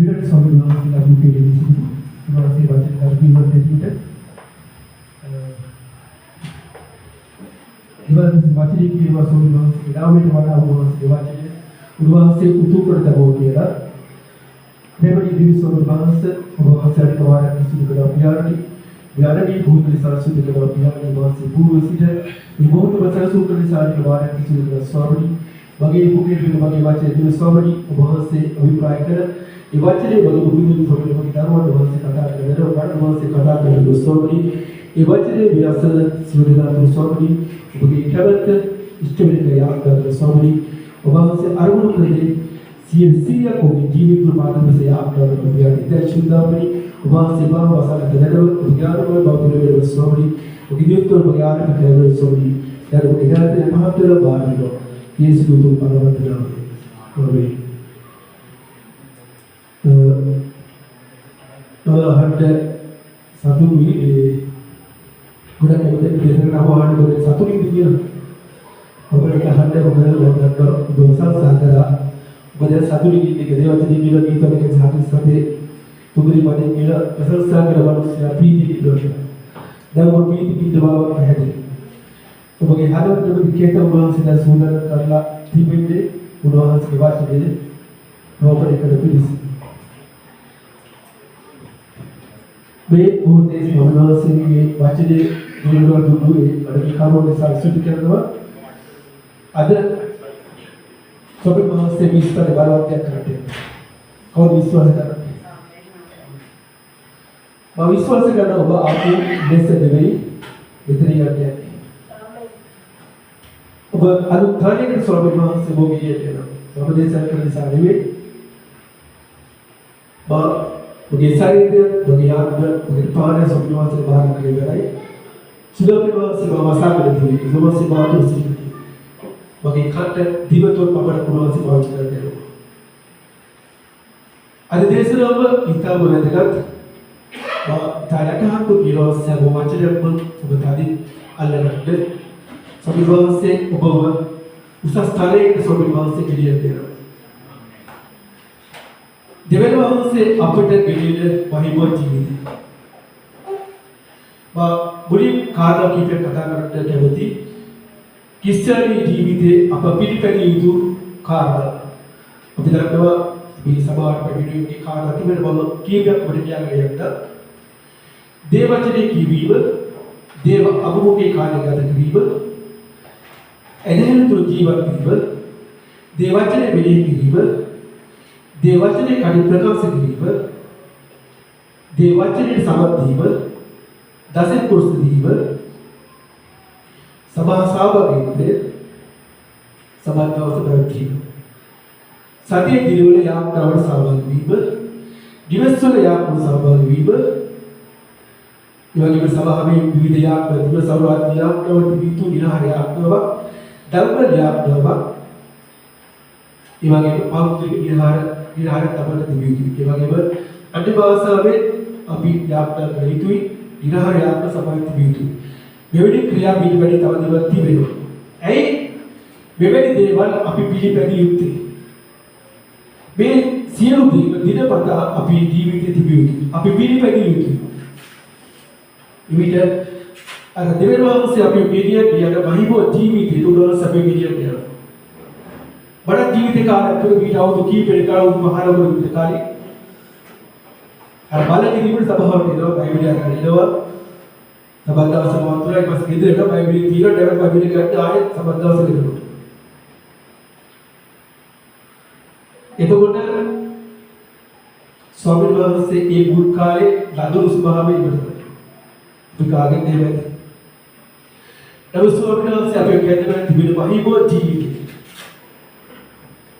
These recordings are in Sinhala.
අපිට සම්බන්ධව ලබු කෙරෙහි සිදු වාසේ වචන ධර්මීවත් ඇතුළත ඉවර වචනේ කියනවා සම්බන්ධව ඉදාමෙට වඩා වහන්සේ වචනේ උන්වහන්සේ උතු කර තබෝ කියලා දෙවනි දිවි සම්බන්ධව වහන්සේට කවාරක් සිදු කරලා විහාරණී භූමික සරස්වති කරලා විහාරණී වාසී පූර්ව සිට මේ මොහොත වසරසු කලිසාරි කවාරක් සිදු කරලා ස්වාමීනි වගේ පුකේ වගේ වචනේ දිවි ස්වාමීනි වහන්සේ අභිප්‍රාය කර ඒ වචනේ වගේ බුදුන් සොබලේ මගේ දරුවන් වහන්සේ කතා කරනවා වඩ වහන්සේ කතා කරන ස්වාමීනි ඒ වචනේ විශ්වාස සිවුරදාතු ස්වාමීනි ඔබගේ කැමැත්ත ඉෂ්ටමික යාත්‍රා ස්වාමීනි වහන්සේ අරුණු කරේ සියසිය කොගේ ජීවිත ප්‍රමාණවසේ යාත්‍රා කරන විදිහට ඉතිශුද්ධාපරි වහන්සේ බව වසල දෙනව විඥානවල බෞද්ධ වේද ස්වාමීනි ඔබගේ දියුත්ව බයාරක කරන ස්වාමීනි දරුවෝ ඉගාතේ මහත්වල බාරනෝ යේසු දුතු පරවතනාව ආමේන් හඩ සතුරුයි ගොඩක් මොකද දෙසකට අහවහන්න ගොඩ සතුරුයි කියන ඔබට හඩ ඔබට දෝසල් සාකරා ඔබද සතුරුයි කියන දේවචනී කියන ගීතවලක සාකච්ඡා සතේ තුගරි පදේ කියලා ප්‍රශංසා කරන මිනිස්සු ප්‍රීති කිදොට දැන් ඔබ ප්‍රීති කිදව පැහැදිලි ඔබගේ හදවතේ විකේත උන්වහන්සේලා සූදානම් කරලා තිබෙන්නේ උන්වහන්සේගේ වාචනේ රෝපණය කර පිළිස මේ මොහොතේ සමනවාසයේ වචනේ දුරවල් දුන්නේ අරකි කරුණේ සල්සුටි කරනවා අද සොබේ මහසේ විස්තර බලවත්යක් කරන්නේ කවුද විශ්වාස කරන්නේ මම විශ්වාස කරනවා ඔබ ආපු දෙස දෙවෙයි විතර යන්නේ ඔබ අනුත්තරයේ සොබේ මහසේ භෝගියේ වෙනවා ඔබ දේශන කරන නිසා නෙවෙයි ඔගේ ශරීරය, ඔගේ ආත්මය, ඔගේ පාරේ සම්පූර්ණ බාහිර කෙරෙයි. සුදපේවා සේවා වසාකරදී, සෝමසේ බාතු සිටි. ඔගේ කට දිවතොල් පබර කුණාසි පාවිච්චි කරනවා. අද දේශනාව ඉතාම වැදගත්. තාරකහතු කිරෝස්ස ගෝවචරයක් ඔබ තදි අල්ලගන්න. සමිවාසේ ඔබව උසස් ස්ථානයකට සමිවාසේ පිළියෙල දෙනවා. දෙවන වහන්සේ අපට ගෙනියන මහිමා ජීවිතය. මුලින් කාරණා කීපයක් කතා කරන්න කැමති. ක්‍රිස්තියානි ජීවිතයේ අප පිළිපැදිය යුතු කාරණා. අපි දන්නවා මේ සභාවට පැමිණීමේ කාරණා තිබෙන බව කීපයක් අපිට කියන්න යන්න. දේවචනේ කියවීම, දේව අභිමුඛේ කාර්ය ගත කිරීම, එදෙහින් තුරු ජීවත් වීම, දේවචනේ මෙලෙහි කිරීම, දේවචනේ කඩි ප්‍රකාශ කිරීම, දේවචනේ සමත් දීම, දස කුරුස් දීම, සභා සභාවකත්වය, සභා දවස පැවැත්වීම, සතිය දිනවල යාත්‍රාවට සහභාගී වීම, දිවස්වල යාත්‍රාවට සහභාගී වීම, යෝගික සභාවේ විවිධ යාත්‍රා දිවස සෞරාත්‍ය යාත්‍රාව තිබීතු විහාර යාත්‍රාව, ධර්ම යාත්‍රාව, ඒ වගේම පෞද්ගලික විහාර තමයි තිබීතු. ඒ වගේම අන්‍ය භාෂාවේ අපි යාත්‍රා කළ යුතුයි. විහාර යාත්‍රා සභාවේ තිබීතු. මෙවැනි ක්‍රියා පිළිවෙල තව දේවල් තිබෙනවා. ඇයි මෙවැනි දේවල් අපි පිළිපැදිය යුත්තේ? මේ සියලු දිනපතා අපි ජීවිතේ තිබිය යුතුයි. අපි පිළිපැදිය යුතුයි. විවිධ අර දෙවියන් වහන්සේ අපි ගෙනියන්නේ අර මහිමෝ ජීවිතේ උදාහරණ සැපේ ගෙනියන්නේ. බඩ ජීවිත කාලය තුළ මේ අවුරුදු කීපයක අවුරුදු මහරවරු විතර කාලේ අර බලකේ තිබුණ සභාවට එනවා බයිබලය අරගෙන එනවා. සබත් දවස මාත්‍රයි පස්සේ ගෙදරට බයිබලය තියලා ඩෙවලොප් බයිබලය ගත්ත ආයෙත් සබත් දවස ගෙදරට. එතකොට ස්වාමීන් වහන්සේ ඒ බුල් කාලේ ලදරු ස්වභාවය ඉවරයි. දුකාගෙන් දෙවෙනි. ස්වාමීන් වහන්සේ අපේ කැදෙන තිබෙන මහිමෝ ජීවිතය.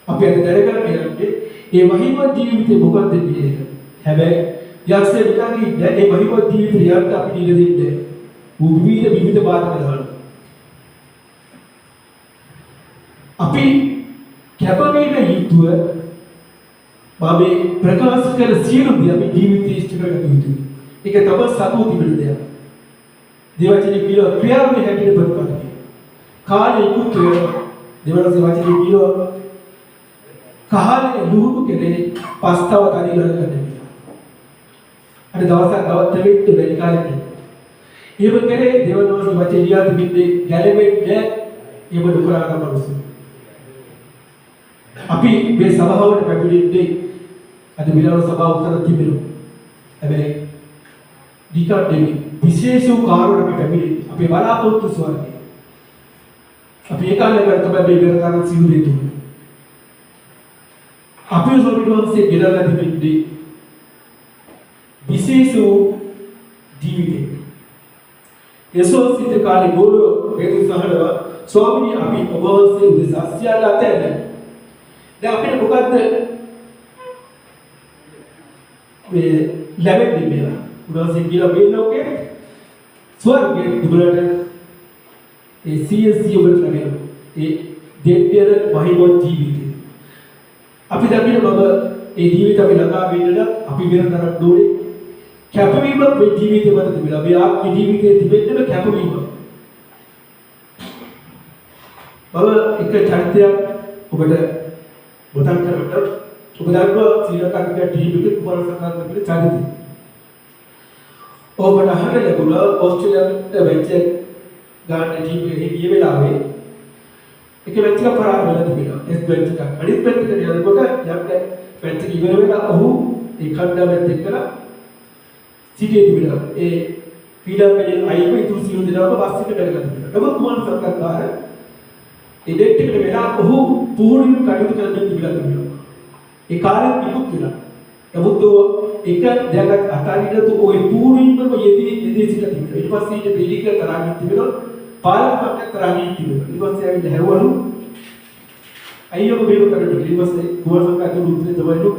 අපි අද දැනගන්න යන්නේ මේ මහිමා ජීවිතේ මොකක්ද කියන එක. හැබැයි යක්ෂය විකාරී ඉන්නේ මේ මහිමා ජීවිතේ යන්න අපි නිල දෙන්නේ. විවිධ බාධක දානවා. අපි කැපවීම යුතුව මේ ප්‍රකාශ කර සියලු දේ අපි ජීවිතයේ ඉෂ්ට කරගත යුතුයි. ඒක තමයි සතුටු තිබෙන දෙයක්. දේවචනේ කියලා ක්‍රියාවේ හැටියට ප්‍රතිපදිනවා. කාලේ ඉක්ුත් වෙනවා. දෙවනසේ වචනේ කියනවා කාලේ ලුහුණු කෙරේ පස්තව කඩිලා ගන්න. අර දවසක් තවෙත් බැරි කාලෙක. ඒව කරේ දෙවනසේ වචේ ලියා තිබින්නේ ගැලවෙන්නේ ඒව දුකරා ගන්නවසු. අපි මේ සභාවට පැමිණෙන්නේ අද මිලාන සභාව උත්තර තිබෙනවා. හැබැයි ඩිකඩෙමි විශේෂ කාරණා අපි පැමිණෙන්නේ අපේ බලාපොරොත්තු ස්වර්ගය. අපි ඒ කාලේ වල තමයි මේ කරන සිවුරු දෙතුනේ. අපේ ස්වාමීන් ගෙනලා තිබෙන්නේ විශේෂ ජීවිතය. යසෝසිත කාලේ ගෝලෝ වේද සහලව ස්වාමීනි අපි ඔබ වහන්සේ උදෙසා සියල්ල අතහැරලා දැන් අපිට මොකද්ද මේ ලැබෙන්නේ කියලා. උන්වහන්සේ කියලා මේ ලෝකේ ස්වර්ගයේ දුබලට ඒ CSC වල ලැබෙනවා. ඒ දෙවියන් මහිමවත් ජීවිතය. අපි දකින්න බබ ඒ ජීවිත අපි ළඟා වෙන්නට අපි වෙනතරක් දෝනේ කැපවීමක් මේ ජීවිතේ මත තිබිලා. මේ ආත්ම ජීවිතයේ තිබෙන්නම කැපවීම. බබ එක චරිතයක් ඔබට බොතන් කරකට ඔබ දන්නවා ශ්‍රී ලංකා ක්‍රිකට් ටීම් එකේ කුමාර සංගම් කියන චරිතය. ඔබට අහන්න ලැබුණා ඕස්ට්‍රේලියාවට මැච් එක ගන්න ටීම් එකේ ගිය වෙලාවේ එක මැච් එකක් පරාද වෙලා තිබෙනවා. ටෙස්ට් මැච් එකක්. අනිත් පැත්තට යනකොට යන්න මැච් එක ඉවර වෙලා ඔහු ඒ කණ්ඩායමත් එක්කලා සිටියේ තිබෙනවා. ඒ ක්‍රීඩාංගණයේ අයිව ඉතුරු සියලු දෙනාම බස් එකට බැලලා තිබෙනවා. නමුත් කුමාර සංගම්කාර ඒ ඩෙට් එකට වෙලා ඔහු පුහුණුවෙන් කටයුතු කරමින් තිබිලා තිබෙනවා. ඒ කාලෙත් විමුක්ත වෙනවා. නමුත් එක දෙයක් අතාරින්න තු ඔය පුහුණුවෙන්ම යෙදී සිටිලා තිබෙනවා. ඊට පස්සේ ඊට පිළික තරගින් තිබෙනවා. පාලකමක් තරගින් තිබෙනවා. ඊට පස්සේ ආවිත් හැරවලු අයියෝ මේක කරන්නේ ඊට පස්සේ කුමාර සංගම්කාර උත්තර දෙවලු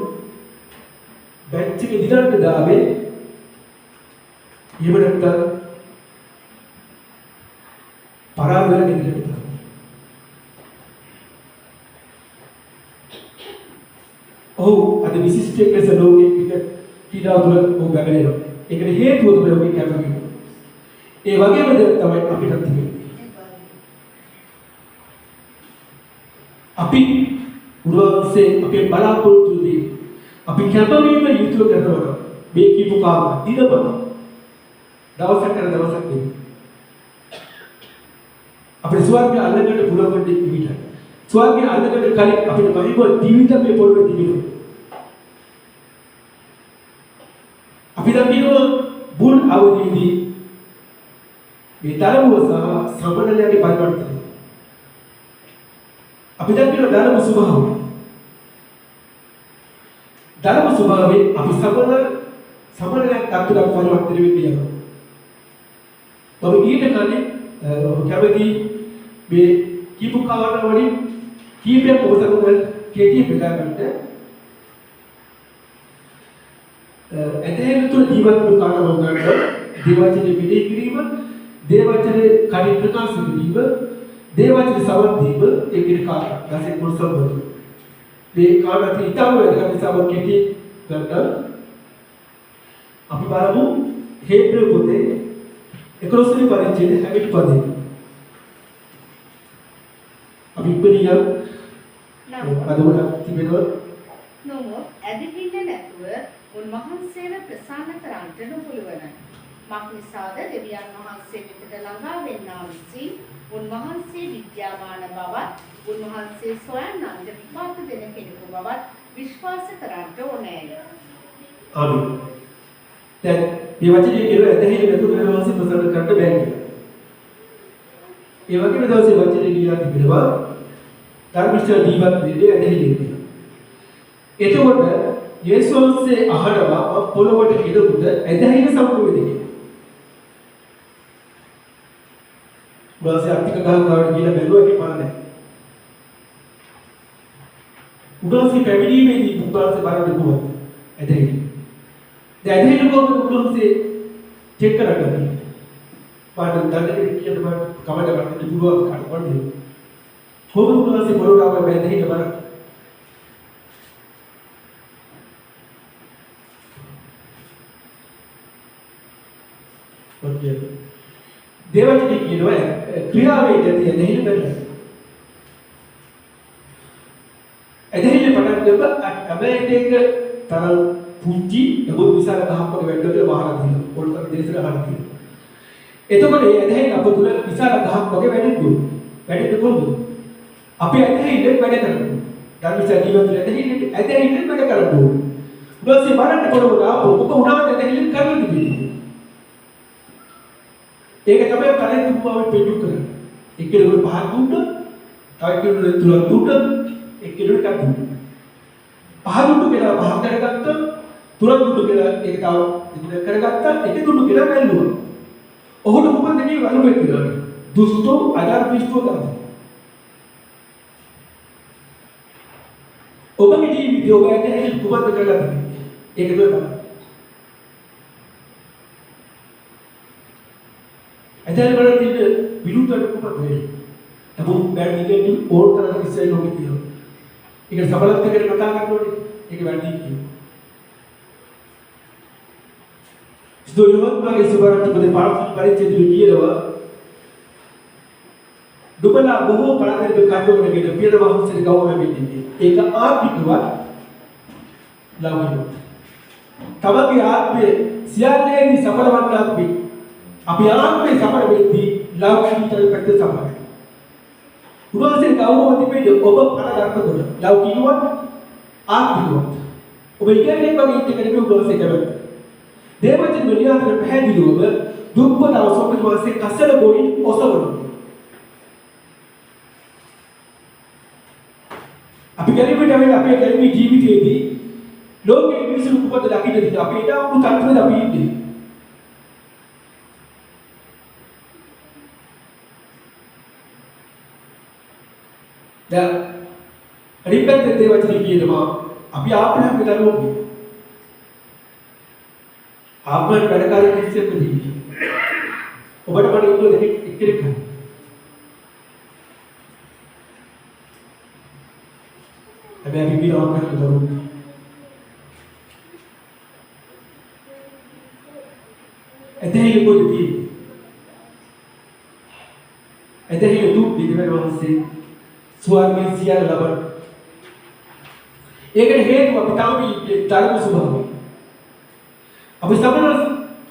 බැච් එකේ දිනන්න දාවේ එහෙම නැත්නම් පරාද වෙලා නිකන් ඔව් අද විශිෂ්ට ලෙස ලෝකයේ ක්‍රිකට් ක්‍රීඩාව තුළ ඔහු බැගලෙනවා. ඒකට හේතුව තමයි ඔහුගේ කැපවීම. ඒ වගේම දේ තමයි අපිට තිබෙන්නේ. අපි උන්වහන්සේ අපේ බලාපොරොත්තුදී අපි කැපවීම යුතුව කරනවා. මේ කීප කාරණා දිනපත දවසක් කර දවසක් නෙමෙයි. අපේ ස්වර්ගය අල්ලගන්න පුළුවන් වෙන්නේ විතරයි. ස්වර්ගය අල්ලගන්න කලින් අපිට බයිබල් ජීවිත මේ පොළොවේ තිබෙනවා. අපි දකිනවා බුල් අවදීදී මේ ධර්මව සහ සමනලයේ පරිවර්තනය. අපි දකිනවා ධර්ම ස්වභාවය. ධර්ම ස්වභාවයේ අපි සමනලයක් අත්දැක පරිවර්තනය වෙන්නේ යනවා. ඔබ ඊට කලින් ඔබ කැමති මේ කීප කාරණා වලින් කීපයක් ඔබ සමග කෙටි බෙදා ගන්න. එතෙන් තුල ජීවත් වූ කාරණා වගන්න දේවචනේ පිළි කිරීම, දේවචනේ කලින් ප්‍රකාශ කිරීම, දේවචනේ සවන් දීම ඒකේ කාරණා. දැන් පොල්සම්බද. මේ කාරණා තිතාව වෙනකන් නිසා ඔබ කෙටි ගන්න. අපි බලමු හේබ්‍රු පොතේ 11 වෙනි පරිච්ඡේදයේ 60 පදේ. අපි ඉපදින අද උඩ තිබෙනවා නොමොත් ඇදහිල්ල නැතුව උන්වහන්සේව ප්‍රසන්න කරන්නට නොපුළුවන. මක් නිසාද දෙවියන් වහන්සේ වෙතට ළඟා වෙන්නා විසි උන්වහන්සේ විද්‍යාමාන බවත් උන්වහන්සේ සොයන්නන්ට විපාක දෙන කෙනෙකු බවත් විශ්වාස කරන්නට ඕනෑය. ආමේන්. දැන් මේ වචනේ කියන ඇදහිල්ල නැතුව උන්වහන්සේ ප්‍රසන්න කරන්න බෑ කියලා. ඒ වගේම දවසේ වචනේ ලියලා තිබෙනවා ධර්මිෂ්ඨ දීවත් දෙන්නේ ඇදහිලි. එතකොට යේසුස්සේ අහනවා පොළොවට ඉදකුද ඇදහිලි සම්පූර්ණ දෙන්නේ. වාසිය අත්තික ගහකට ගිහලා බැලුවා ඒකේ පාන නැහැ. උදාසී පැමිණීමේදී උදාසී බලන්න කොහොමද ඇදහිලි. දැන් ඇදහිලි කොහොමද උදාසී චෙක් කරගන්නේ? පාඩම් දන්නේ කියන බව කවදාවත් ගන්න පුළුවන් කාටවත්. කොහොමද උදාසී පොළොවට ආව ඇදහිලි බලන්න. දේවචනී කියනවා ක්‍රියාවේ ගතිය ඇදහිල්ල බැලලා. ඇදහිල්ල පටන් ගත්ත අබේටේක තරම් පුංචි නමුත් විශාල ගහක් වගේ වැඩ වල වහලා තියෙනවා. පොල්තර දේශල ගහලා තියෙනවා. එතකොට මේ ඇදහිල්ල අප තුල විශාල ගහක් වගේ වැඩෙන්න වැඩෙන්න කොහොමද? අපි ඇදහිල්ල වැඩ කරනවා. ධර්මචර්ය ජීවිතවල ඇදහිල්ල වැඩ කරනවා. ඊපස්සේ බලන්න කොහොමද ඔබ උනාට ඇදහිල්ල කරලා තිබෙන්නේ. ඒක තමයි කලින් තුමාවෙන් පෙන්නු කරන්නේ. එක්කෙනෙකුට පහක් දුන්නා, තව එක්කෙනෙකුට තුනක් දුන්නා, එක්කෙනෙකුට එකක් දුන්නා. පහ දුන්නු කියලා පහ කරගත්තා, තුනක් දුන්නු කියලා ඒක තව දෙකක් කරගත්තා, එක දුන්නු කියලා බැලුවා. ඔහුට මොකද මේ වලුවෙක් කියලා? දුෂ්ටෝ අධර්මිෂ්ඨෝ තමයි. ඔබගේ ජීවිතය ඔබ ඇදහිල්ල කුමක්ද කරලා තිබෙන්නේ? ඒක තමයි බලන්න. ඇදහිල්ල වල තියෙන විරුද්ධ කුමක්ද වෙන්නේ? නමුත් බැරි දෙන්නේ ඕනතරම් ඉස්සෙල් ලෝකේ තියෙනවා. ඒක සබලත් එක්ක කතා කරනකොට ඒක වැඩි කියනවා. ස්තෝයවත් මාගේ සුබරට පොදේ පාර්ශ්ව පරිච්ඡේදයේ කියනවා දුබලා බොහෝ පළදෙක කටවගෙන පියද වහන්සේට ගෞරවය දෙන්නේ. ඒක ආත්මිකවත් ලෞකිකවත්. තමගේ ආත්මය සියල්ලේදී සඵල වන්නාක් වේ. අපි ආත්මේ සඵල වෙද්දී ලෞකිකීතර පැත්තේ සඵල. උන්වහන්සේ ගෞරව තිබෙන්නේ ඔබ පණ ගන්නකොට ලෞකිකවත් ආත්මිකවත්. ඔබ ඉගෙනගෙන වගේ ඉන්න කෙනෙක් උන්වහන්සේ කරන්නේ. දේවචන විද්‍යාවේ පැහැදිලිවම දුක්පත අවසෝක වාසේ කසල බොඩි ඔසවනවා. අපි ගැලවිට වෙලා අපේ ගැලවි ජීවිතයේදී ලෝකයේ මිනිසුන් කුපත දකින්නදී අපි ඊට උණු තත්ත්වෙද අපි ඉන්නේ. දැන් අනිපැත්ත දේවචන කියනවා අපි ආප්‍රහම් දරුවෝ ආප්‍රහම් වැඩකාරී කිසියෙකුදී ඔබට මට උදේ දෙකක් එක්කෙනෙක් හැබැයි අපි බිල ආප්‍රහම් දරුවෝ ඇදහිලි පොඩි ඇදහිලි දුක් පිළිවෙල වහන්සේ ස්වර්ගයේ සියල්ල ලබන. ඒකට හේතුව අපි තමයි ධර්ම ස්වභාවය. අපි සමන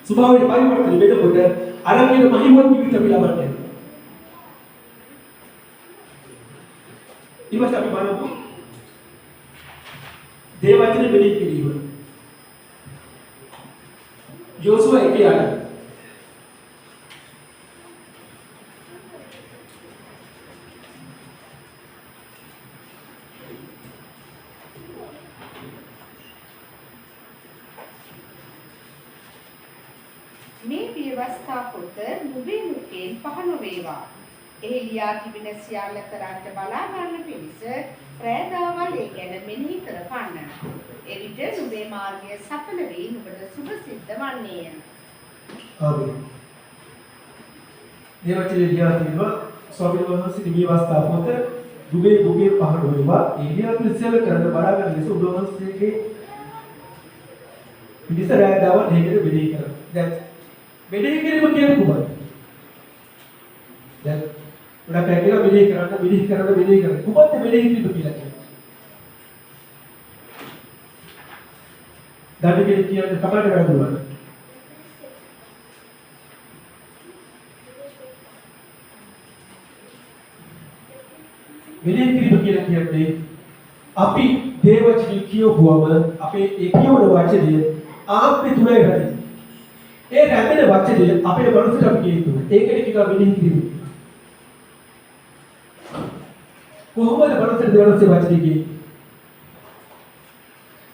ස්වභාවයට පරිවර්තන වෙනකොට අරගෙන මහිමවත් ජීවිත අපි ලබන්නේ. ඊවස් අපි බලමු. දේවචන මෙලි කිරීම. යෝසුවා 1:8 මේ ව්‍යවස්ථා පොත නුඹේ මුඛයෙන් පහළ වේවා. එහි ලියා තිබෙන සියල්ල කරන්ට බලා ගන්න පිණිස ප්‍රයදාවල් ඒ ගැන මෙනෙහි කරපන්න. එවිට නුඹේ මාර්ගය සඵල වී නුඹට සුභ සිද්ධ වන්නේය. ආමේන්. දේවචන ලියා තිබෙනවා ස්වාමීන් වහන්සේ මේ ව්‍යවස්ථා පොත නුඹේ මුඛයෙන් පහළ වේවා. ඒ ලියා තිබෙන සියල්ල කරන්ට බලා ගන්න ලෙස උන්වහන්සේගේ පිණිස ප්‍රයදාවල් ඒ ගැන මෙනෙහි කරන්න. දැන් මෙනෙහි කිරීම කියන්නේ කොහොමද? දැන් උඩ පැහැදිලිව මෙනෙහි කරන්න. කොහොමද මෙනෙහි කිරීම කියලා කියන්නේ? දැන් කියන්නේ කමඩ වැඩුවා. මෙනෙහි කිරීම කියලා කියන්නේ අපි දේවචන කියවුවම අපේ ඒ කියවන වචනය ආත්මය තුලයි වැඩි. ඒ රැඳෙන වචනය අපේ මනසට අපි කියනවා. ඒකට කියනවා මෙනෙහි කිරීම. කොහොමද මනසට දෙවනසේ වචනේ කියන්නේ?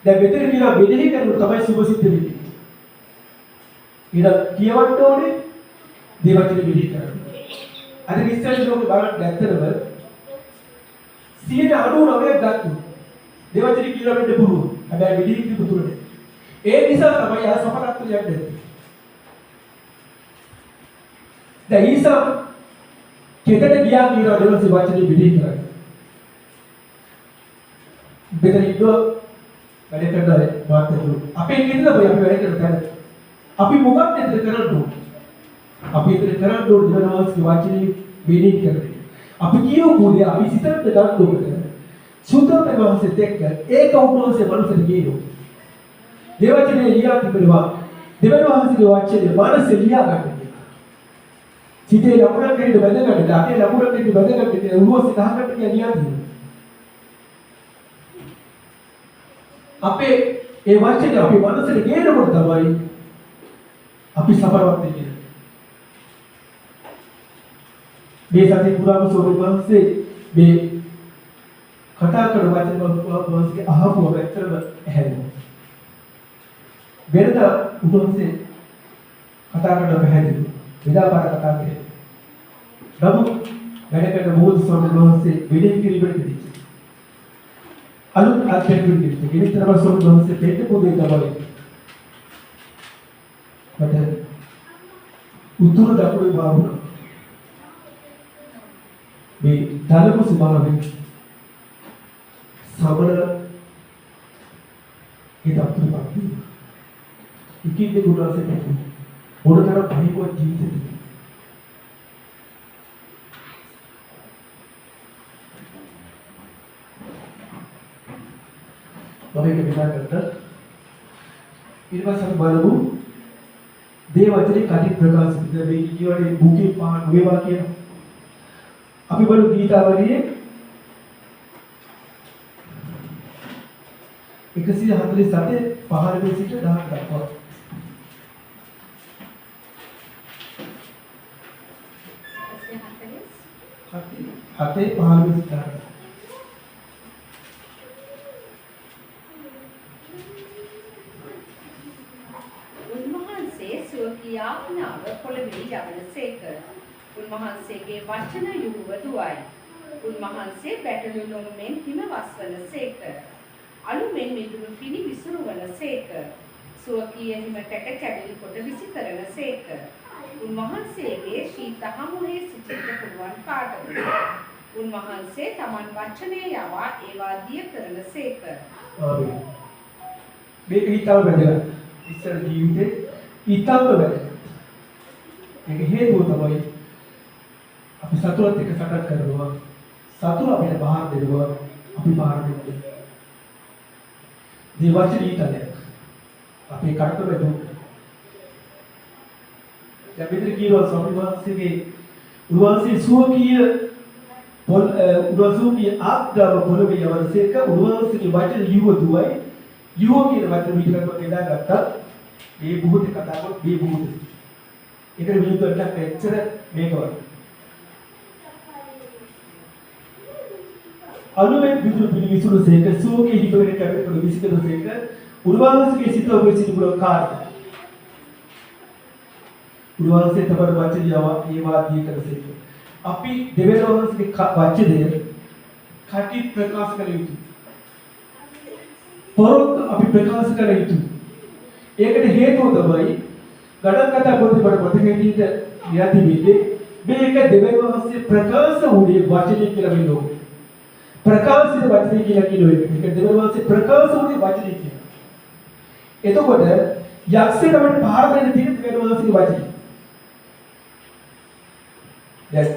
දැන් මෙතන කියනවා මෙනෙහි කරනකොට තමයි සුභ සිද්ධ වෙන්නේ. ඊට කියවන්න ඕනේ දේවචන මෙනෙහි කරන්න. අද විශ්වාස ලෝක බලන්න ඇත්තටම 99% ගත්තු. දේවචන කියලා වෙන්න පුළුවන්. හැබැයි මෙනෙහි කිරීම තුරනේ. ඒ නිසා තමයි ආ සපරත්තු යන්නේ. දැන් ඊසා කෙතට ගියා කියලා දෙවසේ වචනේ මෙනෙහි කරන්නේ. මෙතන ඉන්නෝ වැඩ කරනවා වාක්‍යතු. අපේ කෙතද අපි වැඩ කරන තැන. අපි මොකක්ද එතන කරන්නේ? අපි ඉතින් කරන්න ඕන දෙවියන් වහන්සේගේ වචනේ මෙනෙහි කරන්නේ. අපි කියෝ කුලේ අපි සිතට ගන්න ඕනේ. සුද්ධ වහන්සේත් එක්ක ඒක උන්වහන්සේ මනසට ගියෝ. දේවචනේ ලියා තිබෙනවා. දෙවියන් වහන්සේගේ වචනේ මනසේ ලියා ගන්න. සිතේ ලකුණක් දෙන්න බැඳගන්න. අතේ ලකුණක් දෙන්න බැඳගන්න කියලා උන්වහන්සේ දහකට ලියා තියෙනවා. අපේ ඒ වචනේ අපි මනසට ගේනකොට තමයි අපි සපරවත් වෙන්නේ. මේ සතිය පුරාම ස්වාමීන් වහන්සේ මේ කතා කරන වචන වහන්සේගේ අහපුවම ඇත්තටම ඇහැරෙනවා. වෙනද උන්වහන්සේ කතා කරන පැහැදිලි. විදාපාර කතා කරේ. නමුත් වැඩ කරන මොහොත ස්වාමීන් වහන්සේ වෙලෙන් කිරීමට දෙච්ච. අලුත් අධ්‍යයනයක් දෙච්ච. ගෙනිතරම ස්වාමීන් වහන්සේ දෙන්න පොදේ තමයි. මට උතුරු දකුණේ බාහුව මේ ධර්ම ස්වභාවයෙන් සමන ඒ දක්තුපත් ඉකින්නේ ගුණාසේ මොනතර භයිකෝ ජීවිතේ ඔබේ විචාර කරද්දී ඊට පස්සේ බලමු දේවචනේ කටි ප්‍රකාශිත මේ කියවනේ බුකේ පාන වේවා කියන අපි බලමු ගීතාවලියේ 147 15 සිට 10 දක්වා හතේ 15 සිට 10 උන්වහන්සේ සුවකී ආඥාව පොළවේ යවනසේක. උන්වහන්සේගේ වචන යුහුව දුවයි. උන්වහන්සේ බැටළු නොමෙන් හිම වස්වනසේක. අලුමෙන් මිදුණු පිණි විසුරුවනසේක. සුවකී හිම කැට කැඩලි කොට විසි කරනසේක. උන්වහන්සේගේ ශීත හමුවේ සිටින්න පුළුවන් කාටද? උන්වහන්සේ තමන් වචනය යවා ඒවා දිය කරනසේක. මේක හිතාව බැලුවා. ඉස්සර ජීවිතේ හිතාව බැලුවා. ඒක හේතුව තමයි අපි සතුටත් එක්ක සටන් කරනවා. සතුට අපිට බාහිර දෙනවා. අපි බාහිර දෙන්නේ. දේවචන ඊතලයක්. අපේ කටට දුක්. දැන් මෙතන කියනවා ස්වාමීන් වහන්සේගේ උන්වහන්සේ සුවකීය උන්වහන්සේගේ ආත්මව පොළවේ යවනසේක උන්වහන්සේගේ වචන යුව දුවයි. යුව කියන වචන විතරක් බෙදාගත්තා. මේ බුහුතේ කතා කරොත් මේ බුහුතේ. ඒකට විරුද්ධව එච්චර මේකවත්. අනුමෙන් විදුරු පිළි විසුරුසේක සුවකී හිතවල කැපෙන විසිකනසේක උන්වහන්සේගේ සිත ඔබ සිටින කාර්ය. උන්වහන්සේ තමයි වචන යවා ඒවා දී කරසේක. අපි දෙවියන් වහන්සේගේ වචනය කටි ප්‍රකාශ කළ යුතුයි. පොරොත් අපි ප්‍රකාශ කළ යුතුයි. ඒකට හේතුව තමයි ගණන් කතා පොතේ මතක හිටියට යටි වෙන්නේ මේක දෙවියන් වහන්සේ ප්‍රකාශ වුණේ වචනේ කියලා වෙනවා. ප්‍රකාශිත වචනේ කියලා කියනවා. ඒක දෙවියන් වහන්සේ ප්‍රකාශ වුණේ වචනේ කියලා. එතකොට යක්ෂයෙකුට පහර දෙන්න තියෙන දෙවියන් වහන්සේගේ වචනේ. දැන්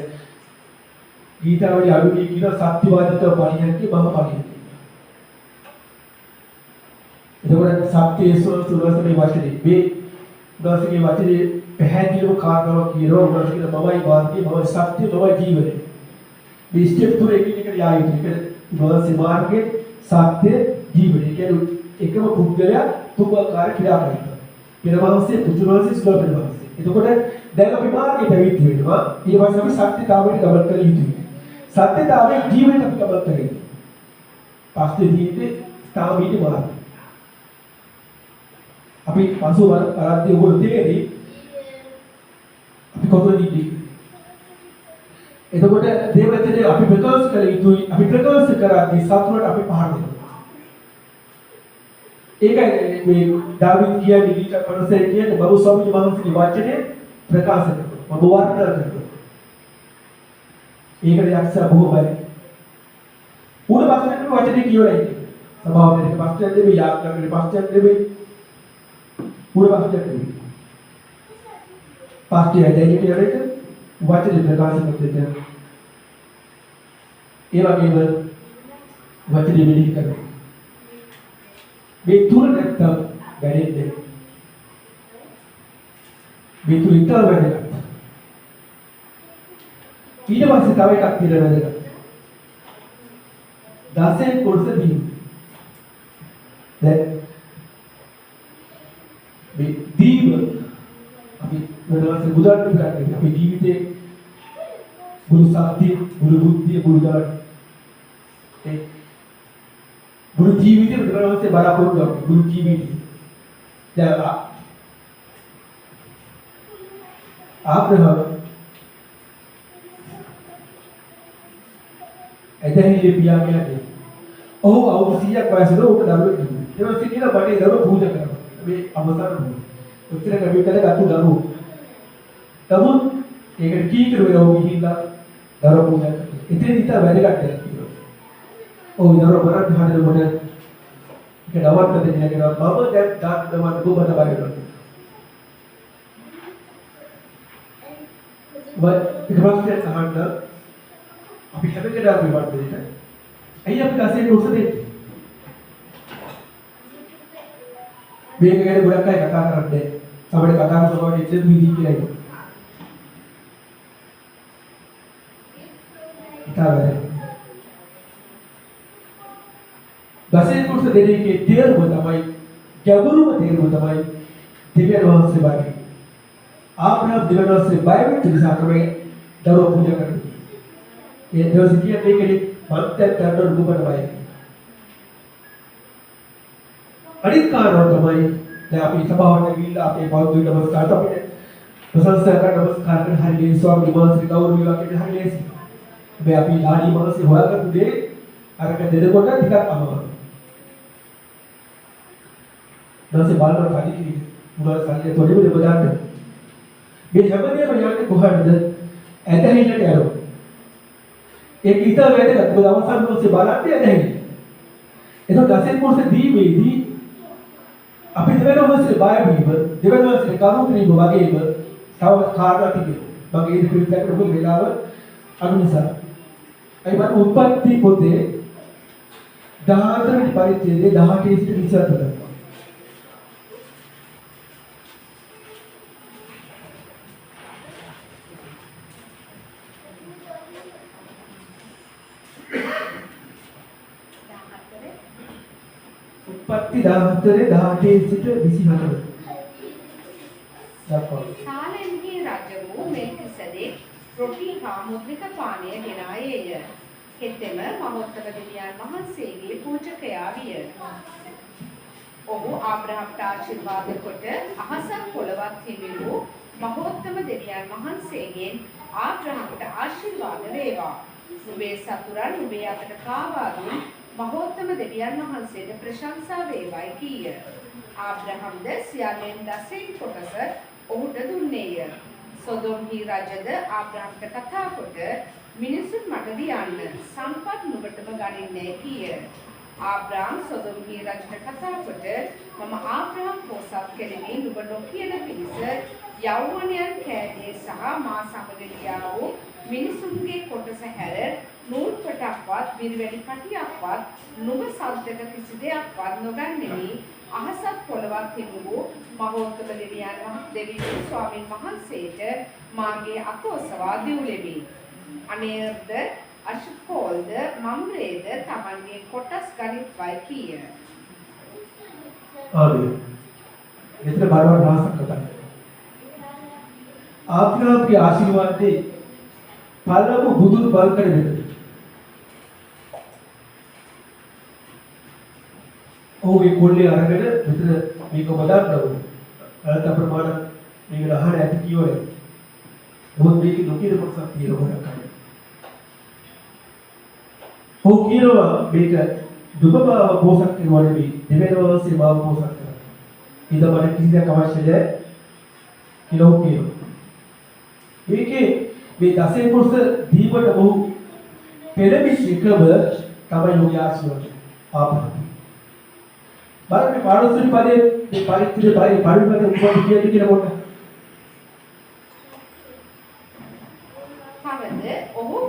ගීතාවලිය අනුගේ කියන සත්‍යවාදීත්ව පරිහරණයේ මහ පරිහරණය. එතකොට සත්‍යයේ සුරසුරසනේ වචනේ මේ උදාසකේ වචනේ පැහැදිලිව කාරණාවක් කියනවා. උදාසකේ මමයි වාර්ගයේ මම සත්‍ය මම ජීවනය. මේ ස්ටෙප් තුන එකිනෙකට යා යුතුයි. ඒක උදාසී මාර්ගයේ සත්‍ය ජීවනය. කියන්නේ එකම පුද්ගලයා තුන් ආකාර ක්‍රියා කරනවා. පෙරවහන්සේ පුදුරවහන්සේ සුලභවහන්සේ. එතකොට දැන් අපි මාර්ගයට ඇවිත් වෙනවා. ඊට පස්සේ අපි සත්‍යතාවයට ගමන් කළ යුතුයි. සත්‍යතාවයේ ජීවිතය අපි ගමන් කරේ. පස්සේ ජීවිතේ තාම ඊට මාර්ගය. අපි පසු ආරාධ්‍ය වුණ දෙවේදී අපි කොතනද ඉන්නේ? එතකොට දේවචනේ අපි ප්‍රකාශ කළ යුතුයි. අපි ප්‍රකාශ කරද්දී සතුරට අපි පහර දෙනවා. ඒකයි මේ දාවිද් කියන්නේ ගීත පරසේ කියන්නේ බබු ස්වාමීන් වහන්සේගේ වචනේ ප්‍රකාශ කරනවා. ඔබ වර්ණනා කරනවා. ඒකට යක්ෂයා බොහෝ බයයි. උන පස්සට වචනේ කියවලා ඉන්නේ. සභාවට පස්සට දෙවි යාත්‍රාකට පස්සට දෙවි උන පස්සට දෙවි. පාස්ටි ඇදහිලි කියන එක වචන ප්‍රකාශ කරන ඒ වගේම වචන මෙලි කරනවා. මේ තුන නැත්තම් වැඩෙන්නේ. මේ තුන ඉතල වැඩගත්. ඊට පස්සේ තව එකක් තියෙනවා වැඩගත්. දසෙන් කොටස දීම. දැන් මේ දීම අපි වෙනවාසේ බුදුන් කරන්නේ අපේ ජීවිතේ ගුරු සත්‍ය, ගුරු බුද්ධිය, ගුරු දාන ඒ ගුරු ජීවිතේ වෙනවාසේ බලාපොරොත්තු වෙනවා. ගුරු ජීවිතේ දැන් ආබ්‍රහම් ඇදහිලි පියා කියන්නේ ඔහු අවුරුදු 100ක් වයසට උට දරුවෙක් තිබුණා. ඒ වගේ කියලා බටේ දරුවෝ පූජා කරනවා. මේ අවසාන මොහොත. උත්තර කවිකල ගත්තු දරුවෝ. නමුත් ඒකට කීකර වෙනව ගිහිල්ලා දරුවෝ පූජා කරනවා. ඉතින් ඉත වැඩගත් දෙයක් කියනවා. ඔව් දරුවෝ මරන්න හදන මොන ඒක නවත්ත දෙන්න කියනවා. මම දැන් දාන්න මම ඔබට බලනවා. ඊට පස්සේ අහන්න අපි හැමකේම අපි වර්ධනයට ඇයි අපි කසේ කොටස දෙන්නේ මේක ගැන ගොඩක් අය කතා කරන්නේ අපිට කතා කරනකොට ඉතින් විදි කියලා ඉතින් ඉතාලේ කසේ කොටස දෙන්නේ තේරුම තමයි ගැඹුරුම තේරුම තමයි දෙවියන් වහන්සේ වාගේ ආබ්‍රහම් දෙවියන් වහන්සේ බය වෙච්ච නිසා තමයි දරුවෝ පූජා කරන්නේ ये दस किया नहीं करी मानते हैं तब तो रुपये बनाए अनेक कारण हमारे जहाँ पे सभा होने की आपके बहुत दूर नमस्कार तो अपने प्रशंसा का नमस्कार कर हर ले स्वामी निवास श्री गौर विवाह के हर ले मैं अभी लाड़ी माँ से हुआ कर तुझे अगर मैं दे को ना दिखा पाऊँगा ना से बाल बाल खाली की पूरा साल थोड़ी मुझे बता दे ये जब मैं यहाँ के कोहर ऐसा ही लगे यारों एक इतना वैसे का तो अवसर में उसे बालाते हैं नहीं ये तो दसेपुर से दी हुई थी अभी देवेंद्र से बाय भी बर देवेंद्र से कानून नहीं हुआ के बर साव खाना थी के बाकी ये फिर तक रुक गया बर अनुसार आई बार उत्पत्ति होते दाहतर परिचय दे दाह के इस रिसर्च करता उत्पत्ति दाहतरे दाहटे सिट विसिहतर සාලෙන්හි රජ වූ මෙල්කිසෙදෙක් රොටි හා මුද්‍රික පානය ගෙනායේය. හෙතෙම මහෝත්තම දෙවියන් වහන්සේගේ පූජකයා විය. ඔහු ආබ්‍රහම්ට ආශිර්වාද කොට අහසක් පොළවත් හිමි වූ මහෝත්තම දෙවියන් වහන්සේගෙන් ආබ්‍රහම්ට ආශිර්වාද වේවා. නුඹේ සතුරන් නුඹේ අතට කාවා දුන් මහෝත්තම දෙවියන් වහන්සේට ප්‍රශංසා වේවායි කීය. ආබ්‍රහම්ද සියල්ලෙන් දසෙන් කොටස ඔහුට දුන්නේය. සොදොම්හි රජද ආබ්‍රහම්ට කතා කොට මිනිසුන් මට දියන්න සම්පත් නුඹටම ගනින්නේ කීය. ආබ්‍රහම් සොදොම්හි රජට කතා කොට මම ආබ්‍රහම් පොසත් කෙරෙහි නුඹ නොකියන පිණිස යෞවනයන් කෑදේ සහ මා සමග ගියා වූ මිනිසුන්ගේ කොටස හැර නූල් කොටක්වත් බිරිවැඩි කටියක්වත් නුඹ සද්දක කිසි දෙයක්වත් නොගන්නෙමි. අහසත් පොළවත් හිමි වූ මහෝත්තම දෙවියන් ස්වාමීන් වහන්සේට මාගේ අත ඔසවා දිවුලෙමි. අනේර්ද අශුකෝල්ද මම්රේද තමන්ගේ කොටස් ගනිත්වයි කීය. आगे इतने बार भाषण करता है आपने आपके आशीर्वाद दे पालना को बुजुर्ग बल कर देते ओ एक कोल्ले आ रहे हैं इतने मेरे को बता रहा हूँ अलग प्रमाण मेरे रहा है तो क्यों है बहुत मेरे की नौकरी पड़ सकती है लोगों ने कहा हो क्यों मेरे दुबका पोषक के वाले भी देवेंद्र से बाल पोषक इधर हमारे किसी का कमाल है किलो किलो देखिए वे दसे पुरुष दीपक बहु पहले भी शिकब तब योगी आशीर्वाद आप बार में पारों से पारे ये पारित से पारे पारित में ऊपर किया लेकिन बोलता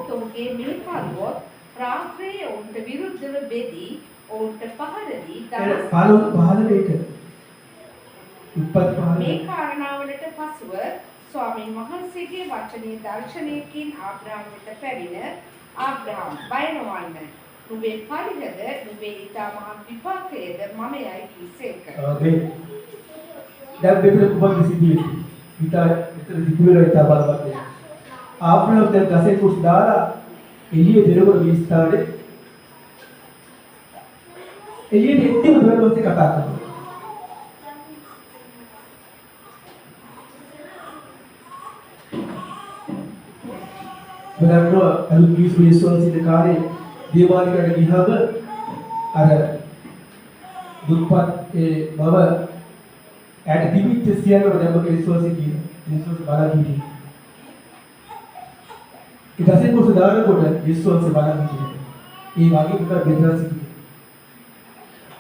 නමුත් ඔහුගේ මිලකරුවෝ රාත්‍රියේ ඔවුන්ට විරුද්ධව බෙදී ඔවුන්ට පහර දී දවස් පහලට ඒක උපත් පහල මේ කාරණාවලට පසුව ස්වාමීන් වහන්සේගේ වචනේ දර්ශනයකින් ආබ්‍රහම් වෙත පැමිණ ආබ්‍රහම් බය නොවන්න නුඹේ පරිහද නුඹේ ඊතා මහත් විපාකයේද මමයයි කීසේක. දැන් මෙතන කුමක්ද සිදුවේ? ඊතා මෙතන සිදුවේ ඊතා බලපෑම. ආබ්‍රහම් දැන් ගසේ කුස් දාලා එළිය දෙනකොට මේ ස්ථානේ එළියට එද්දිම දෙවලොස්සේ කතා කරනවා. බලන්න අලුත් විශ්වාසීන් කාලේ දේවාලයකට ගිහම අර දුප්පත් ඒ බව ඇට දිවිච්ච සියල්ලම දැම්ම විශ්වාසී කියන විශ්වාස බලන් හිටියේ. ඊට පස්සේ කොහොමද දානකොට විශ්වාස බලන් හිටියේ. ඒ වගේ පුතක් බෙදලා සිටියේ.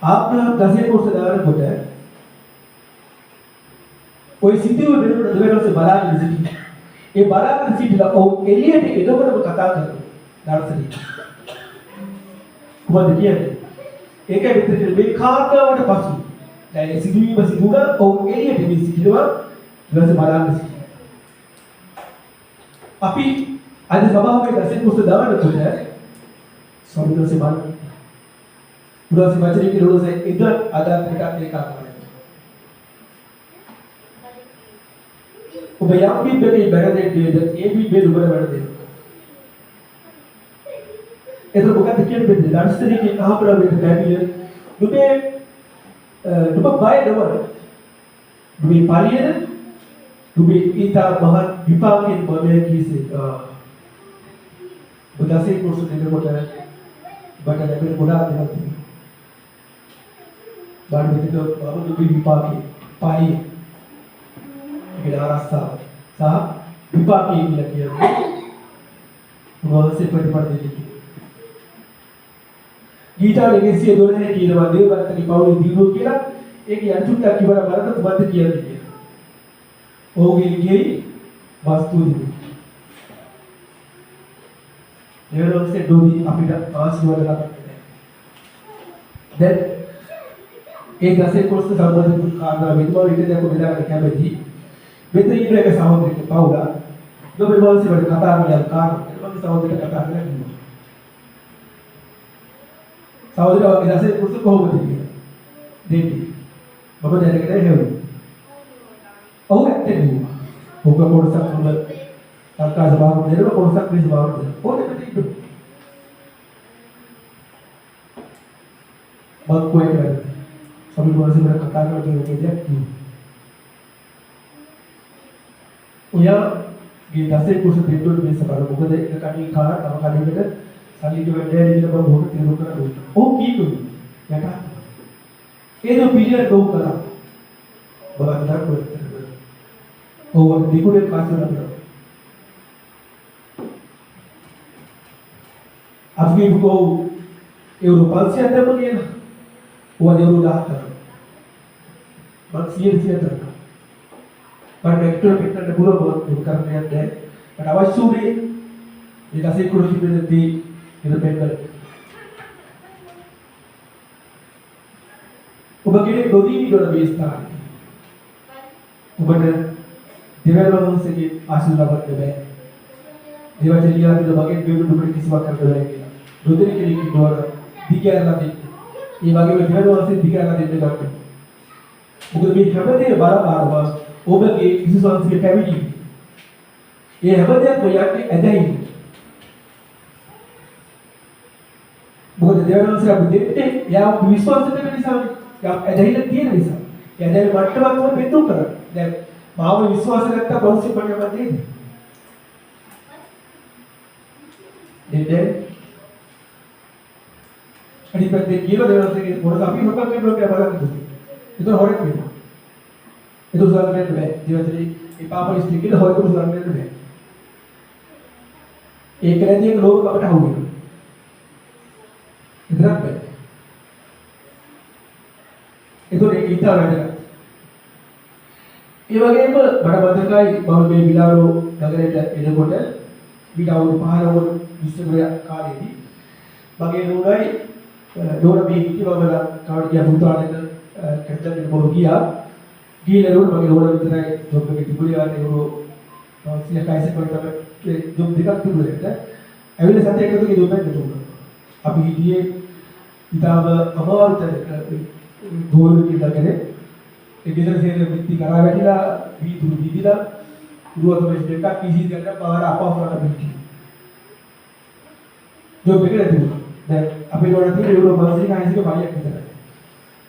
ආබ්‍රහම් දසේ කොහොමද දානකොට ඔය සිටියෝ වෙනකොට දෙවනසේ බලාගෙන සිටියේ. ඒ බලාගෙන සිටිලා ඔව් එළියට එනකොටම කතා කරනවා දර්ශනය. කොහොමද කියන්නේ? ඒකයි විතර මේ කාර්යවට පසු දැන් සිදුවීම සිදුවන ඔව් එළියට මේ සිටිනවා ඊළඟට බලාගෙන සිටිනවා. අපි අද සභාවේ දසේ කොහොමද දානකොට සම්පූර්ණ බලන්න. උදාසි වචනේ කිරෝසේ ඉද අදාත්‍රිකත් ඒකාකාරයි. ඔබ යම් බිබ්බේ බැරදෙන්නේද ඒ බිබ්බේ දුබල වැඩ එතකොට මොකක්ද කියන්නේ දර්ශනයේ ආපරවෙද බැබිය නුඹේ නුඹ බය නවර නුඹේ පාලියද නුඹේ ඊතා මහත් විපාකයෙන් බමය කීසේ බුදාසේ කුරුස දෙනකොට බට ලැබෙන ගොඩාක් දෙයක් තියෙනවා බාහිර විදිහට නුඹේ විපාකේ පාලිය ඒ ආරස්සා සහ විපාකයේ කියලා කියන්නේ මොනවාසේ ප්‍රතිපද දෙන්නේ ගීතාවේ 112 කියනවා දේවවන්තනි පවුලේ දීනෝ කියලා ඒක යන්තුට්ටක් කිව්වම බලන්න තුමන්ද කියන්නේ කියලා. ඔහුගේ ගෙයි වස්තු දෙන්නේ. දේවලෝකසේ දෝදි අපිට ආශිර්වාද ලබන්නේ. දැන් ඒ දසේ කොටස සම්බන්ධ කාරණා වෙනවා එක දැක්ක බෙදාගන්න කැමති. මෙතන ඉන්න එක සහෝදරෙක් පවුලා ගොබේ මානසික වැඩ කතා කරලා කාරණා මම සහෝදරට කතා කරලා ඉන්නවා. සහෝදරයා දසේ කොටස කොහොමද කියන්නේ? දෙන්නේ. මම දැනගෙන හෙව්වා. ඔව් ඇත්තටම. ඔබ කොටසක් මොන සංකා සභාවක දෙනවා කොටසක් මේ සභාවට දෙනවා. ඕනේ පිටින්. මම කොහෙද? සමහර මානසික වැඩ කතා කරලා දෙන්න දෙයක් කිව්වා. ඔයාගේ දසේ කුස දෙන්නොත් මේ සබර මොකද එක කණී කාර තව කණීකට සල්ලි දෙවන්නේ කියලා බම හොර තේරුම් කරලා දුන්නා. ඕ කීකුයි. යට. ඒదో පිළියෙල දෝ කළා. බලන්න දක්වන්න. ඕව දෙකුඩේ කාසල කරා. අපි කෝ යුරෝ 500ක් දෙන්න කියලා. ඕව යුරෝ 1000 කරා. මම 100 කරා. මට එක්ටර් පිටට බුල දුරු කරන්න යන්නේ මට අවශ්‍ය උනේ මේ දසේ කුරුසි දෙද්දී ඉරපෙන්කල් ඔබ කෙනෙක් ගොඩී දොර බේස්තාන ඔබට දෙවලවන්සේගේ ආශිර්වාද ලබන්න බෑ දේවචලියා දින බගෙන් බෙරු දුකට කිසිවක් කරන්න බෑ කියලා දොදෙනෙක් කෙනෙක් දොර දිගහැරලා දෙන්න ඒ වගේම දෙවලවන්සේ දිගහැරලා දෙන්න ගන්න මොකද මේ හැමදේම බරපාරව ඔබගේ විශ්වාසයේ පැවිදි. ඒ හැමදේම යන්නේ ඇදහිලි. මොකද දෙවනන්සේ අපි දෙන්නේ යා විශ්වාසයෙන් වෙන නිසා යා ඇදහිලි තියෙන නිසා. ඒ ඇදහිලි මට්ටමක් වුණ බෙදු කරා. දැන් මාව විශ්වාස නැත්නම් බෞද්ධ පණියක් දෙන්නේ. දෙන්නේ. අනිත් පැත්තේ කියව දෙවනන්සේගේ මොනවාද අපි මොකක්ද කරනවා කියලා බලන්න. ඒක හොරෙක් වෙනවා. itu sudah keren deh, dia jadi ipa sedikit hoi itu sudah keren deh. Keren dia kalau kamu tahu itu, itu apa? Itu dia kita ada. Ini bagaimana? Pada masa kai baru beli bilaro, negara itu kota, විඩාවු 15 විශ්වවිද්‍යාල කාලේදී මගේ නෝනයි නෝන මේ හිටියවම කාවඩ ගියා පුතාලෙන් කැටලෙන් බෝ ගියා ගිහලා මගේ නෝන විතරයි ජොබ් එකේ තිබුණේ ආ ඒගොල්ලෝ සිය කයිසේ කරලා ජොබ් දෙකක් තිබුණේ ඇවිල්ලා සතියක් එකතු ජොබ් එකක් දුන්නා අපි හිටියේ ඉතාලම අමාරු තැනක ගෝලු කිල්ලගෙන ඒ ගෙදර සේන පිටි කරා වැටිලා වීදුරු විදිලා උරුවත මෙස් දෙකක් කිසි දෙයක් පාර අපහසුවට පිටි ජොබ් එකේ දුන්නා දැන් අපි නෝන තියෙන යුරෝ මාසික 600ක පරියක් විතරයි.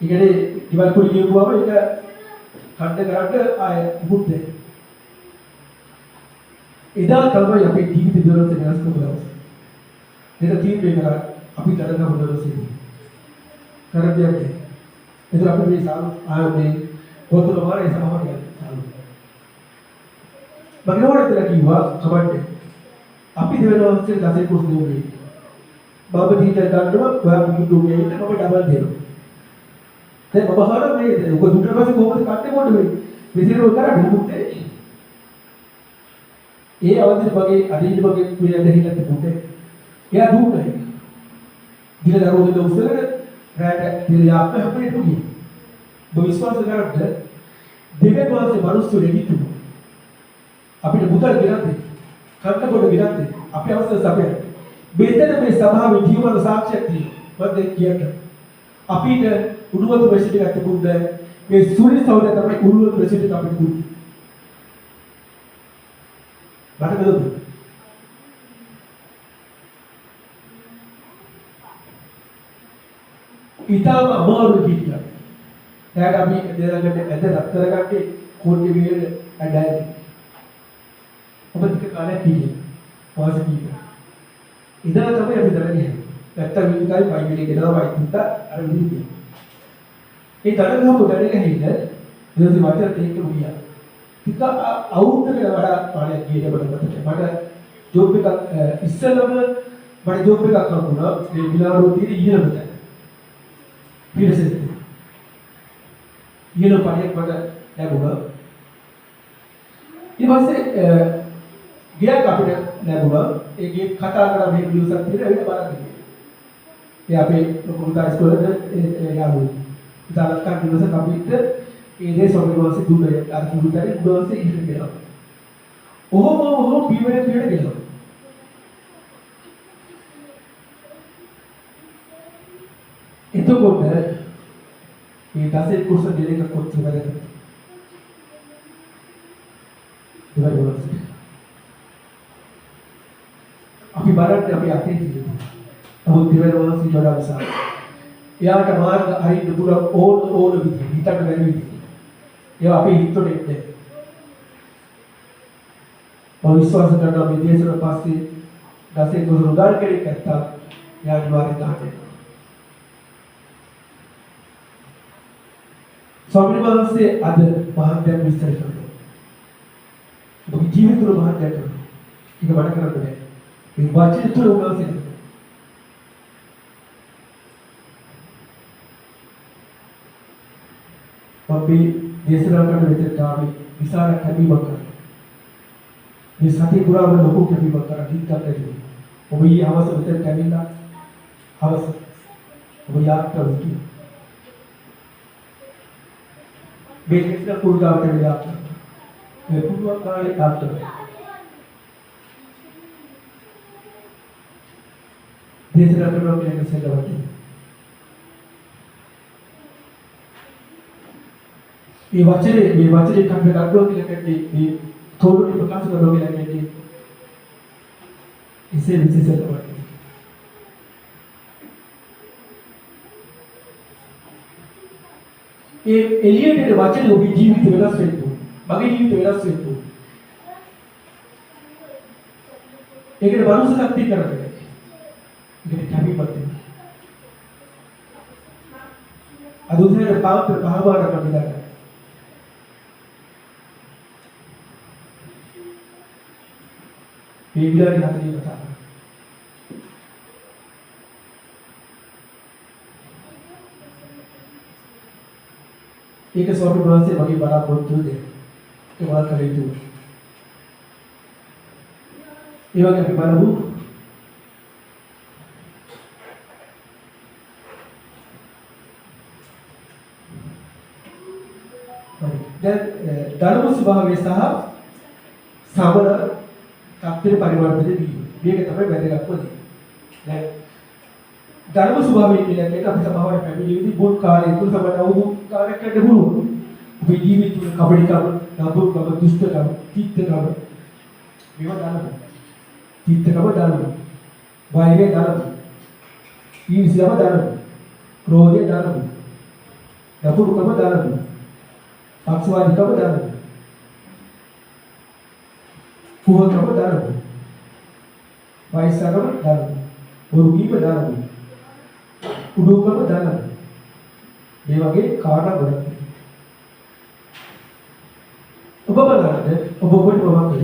ඒ කියන්නේ ඉවල් කුලි කියපුවම ඒක කණ්ඩ කරන්න ආය මුත් දෙන්න. එදා තමයි අපේ ජීවිත දවස වෙනස් කරනවා. ඒක තීරණය කරා අපි තරඟ හොදවසේ. කරදියන්නේ. ඒක අපේ මේ සාම ආයේ පොතල මාරේ සමහරක් සාම. බගනෝරේ කියලා කිව්වා කවන්නේ. අපි දෙවෙනි දසේ කුස් දෙන්නේ. बाबा टीचर कांडवा वह वीडियो में इतना बाबा डबल दे रहा है बाबा हारा में वो दूसरे पासे कोमल काटने मोड़ में विषय वो करा ढूंढते ये अवधि बगे अधीन बगे कोई अंदर ही लगते ढूंढते क्या ढूंढ रहे धीरे धीरे वो लोग उससे राइट धीरे आप में हमने ढूंढी वो विश्वास करा दिव्य बात से मनुष्य रेडी टू अपने बुद्ध गिराते खंड को गिराते अपने अवस्था सब बेहतर में सभा में जीवन साक्षात थी बंदे किया था अपीट उन्नत वैश्विक का तिबुंड है ये सूर्य सौदे तब उन्नत वैश्विक का तिबुंड बात करो इतना अमार की क्या यार अभी देरा करने ऐसे रफ्तार करके खोल के भी अडाय अब इसके काले कीजिए वहाँ से कीजिए इधर තමයි අපි දරන්නේ. නැත්තම් විකාරي පයිපිලේ ගෙනවා වයින්ද අර විදිහට. ඒ තරගම ගණනේ හින්ද ඊට වචන තේක ගියා. ටික අවුරුද්දකට වඩා කාලයක් ගියේ මට ජොබ් එකක් ඉස්සෙල්ලම මට ජොබ් එකක් හම්බුණා. මේ විලාරෝ තියෙන ඊළඟ තැන. ඊටසෙත්. ඊළඟ පරියක් මට ලැබුණා. ඊට පස්සේ ගියක් අපිට ලැබුණා. ඒ ගේ කතා කරා මේ නිවුස් එකක් තියෙනවා ඒක බලන්න. ඒ අපේ ලොකු පුතා ඉස්කෝලේ යාළුවෝ. ඉතාලත් කන් නිවුස් එක අපිට ඒ දේ සොබිවාසි දුන්නේ අර පුරුතරේ දුවසේ ඉහිට ගියා. ඔහොම බීවරේ පිට ගියා. එතකොට මේ දසේ කුර්ස දෙලක කොච්චර වැඩද? දෙවල් අපි බලන්න අපි අතේ තියෙනවා. නමුත් දෙවනවාසි වඩා විශාල. එයාට මාර්ග හරින්න පුළුවන් ඕන විදිහ හිතන්න බැරි විදිහ. ඒවා අපි හිතුවට එන්නේ. මම විශ්වාස කරනවා මේ දේශන පස්සේ දසේ කුසල උදාර කෙනෙක් නැත්තම් එයා අනිවාර්යෙන් ගහන්න. ස්වාමීන් වහන්සේ අද මහත්යන් විස්තර කරනවා. ඔබේ ජීවිත තුළ මහත්යන් කරනවා. ඒක මට කරන්න බෑ. මේ වචන තුළ උන්වහන්සේ අපි දේශනා කරන විදිහට ආවේ විශාල කැපීමක් කරනවා. මේ සතිය පුරාම ලොකු කැපීමක් කරලා හිතක් ඇතුළේ. ඔබ ඊයේ හවස මෙතනට ඇවිල්ලා හවස ඔබ යාත්‍රා වුණා. මේ දෙන්න කුරුදාවට වෙලා මේ පුරුවක් කාලේ යාත්‍රා. දේශනා කරනවා කියන්නේ සෙල්ලමක්. මේ වචනේ කන්න ගන්නවා කියලා කියන්නේ මේ තෝරණි ප්‍රකාශ කරනවා කියලා කියන්නේ ඉතින් විශේෂයක්. ඒ එළියට වචනේ ඔබේ ජීවිත වෙනස් වෙනවා. මගේ ජීවිත වෙනස් වෙනවා. ඒකට මනුස්ස ශක්තිය කරන්නේ. ඒකට කැපීමක් තියෙනවා. අද උදේට පාත්‍ර පහවරක් අපිට මේ විලාරි හතරේ කතා කරා. ඒක ස්වාමීන් වහන්සේ මගේ බලාපොරොත්තු දෙන්න. ඒක මම කළ යුතුයි. ඒ වගේ අපි බලමු දැන් ධර්ම ස්වභාවය සහ සමන තත්ත්වයේ පරිවර්තනය වීම. මේක තමයි වැදගත්ම දේ. දැන් ධර්ම ස්වභාවය කියලා කියන්නේ අපි සමහරවිට පැමිණෙන්නේ බුල් කාලය තුල සමහර අවුරුදු කාලයක් යන්න පුළුවන්. අපේ ජීවිත තුළ කපටිකම, නබුකම, දුෂ්ටකම, තිත්තකම මේවා ධර්ම. තිත්තකම ධර්ම. වෛරය ධර්ම. ඊර්ෂ්‍යාව ධර්ම. ක්‍රෝධය ධර්ම. නබුකම ධර්ම. පක්ෂවාදිකම ධර්ම. කුහකම ධර්ම. වෛසරම ධර්ම. උරුගීම ධර්ම. උඩුකම ධර්ම. මේ වගේ කාරණා ගොඩක් තියෙනවා. ඔබ බලන්න ඔබ ඔබට මොනවද?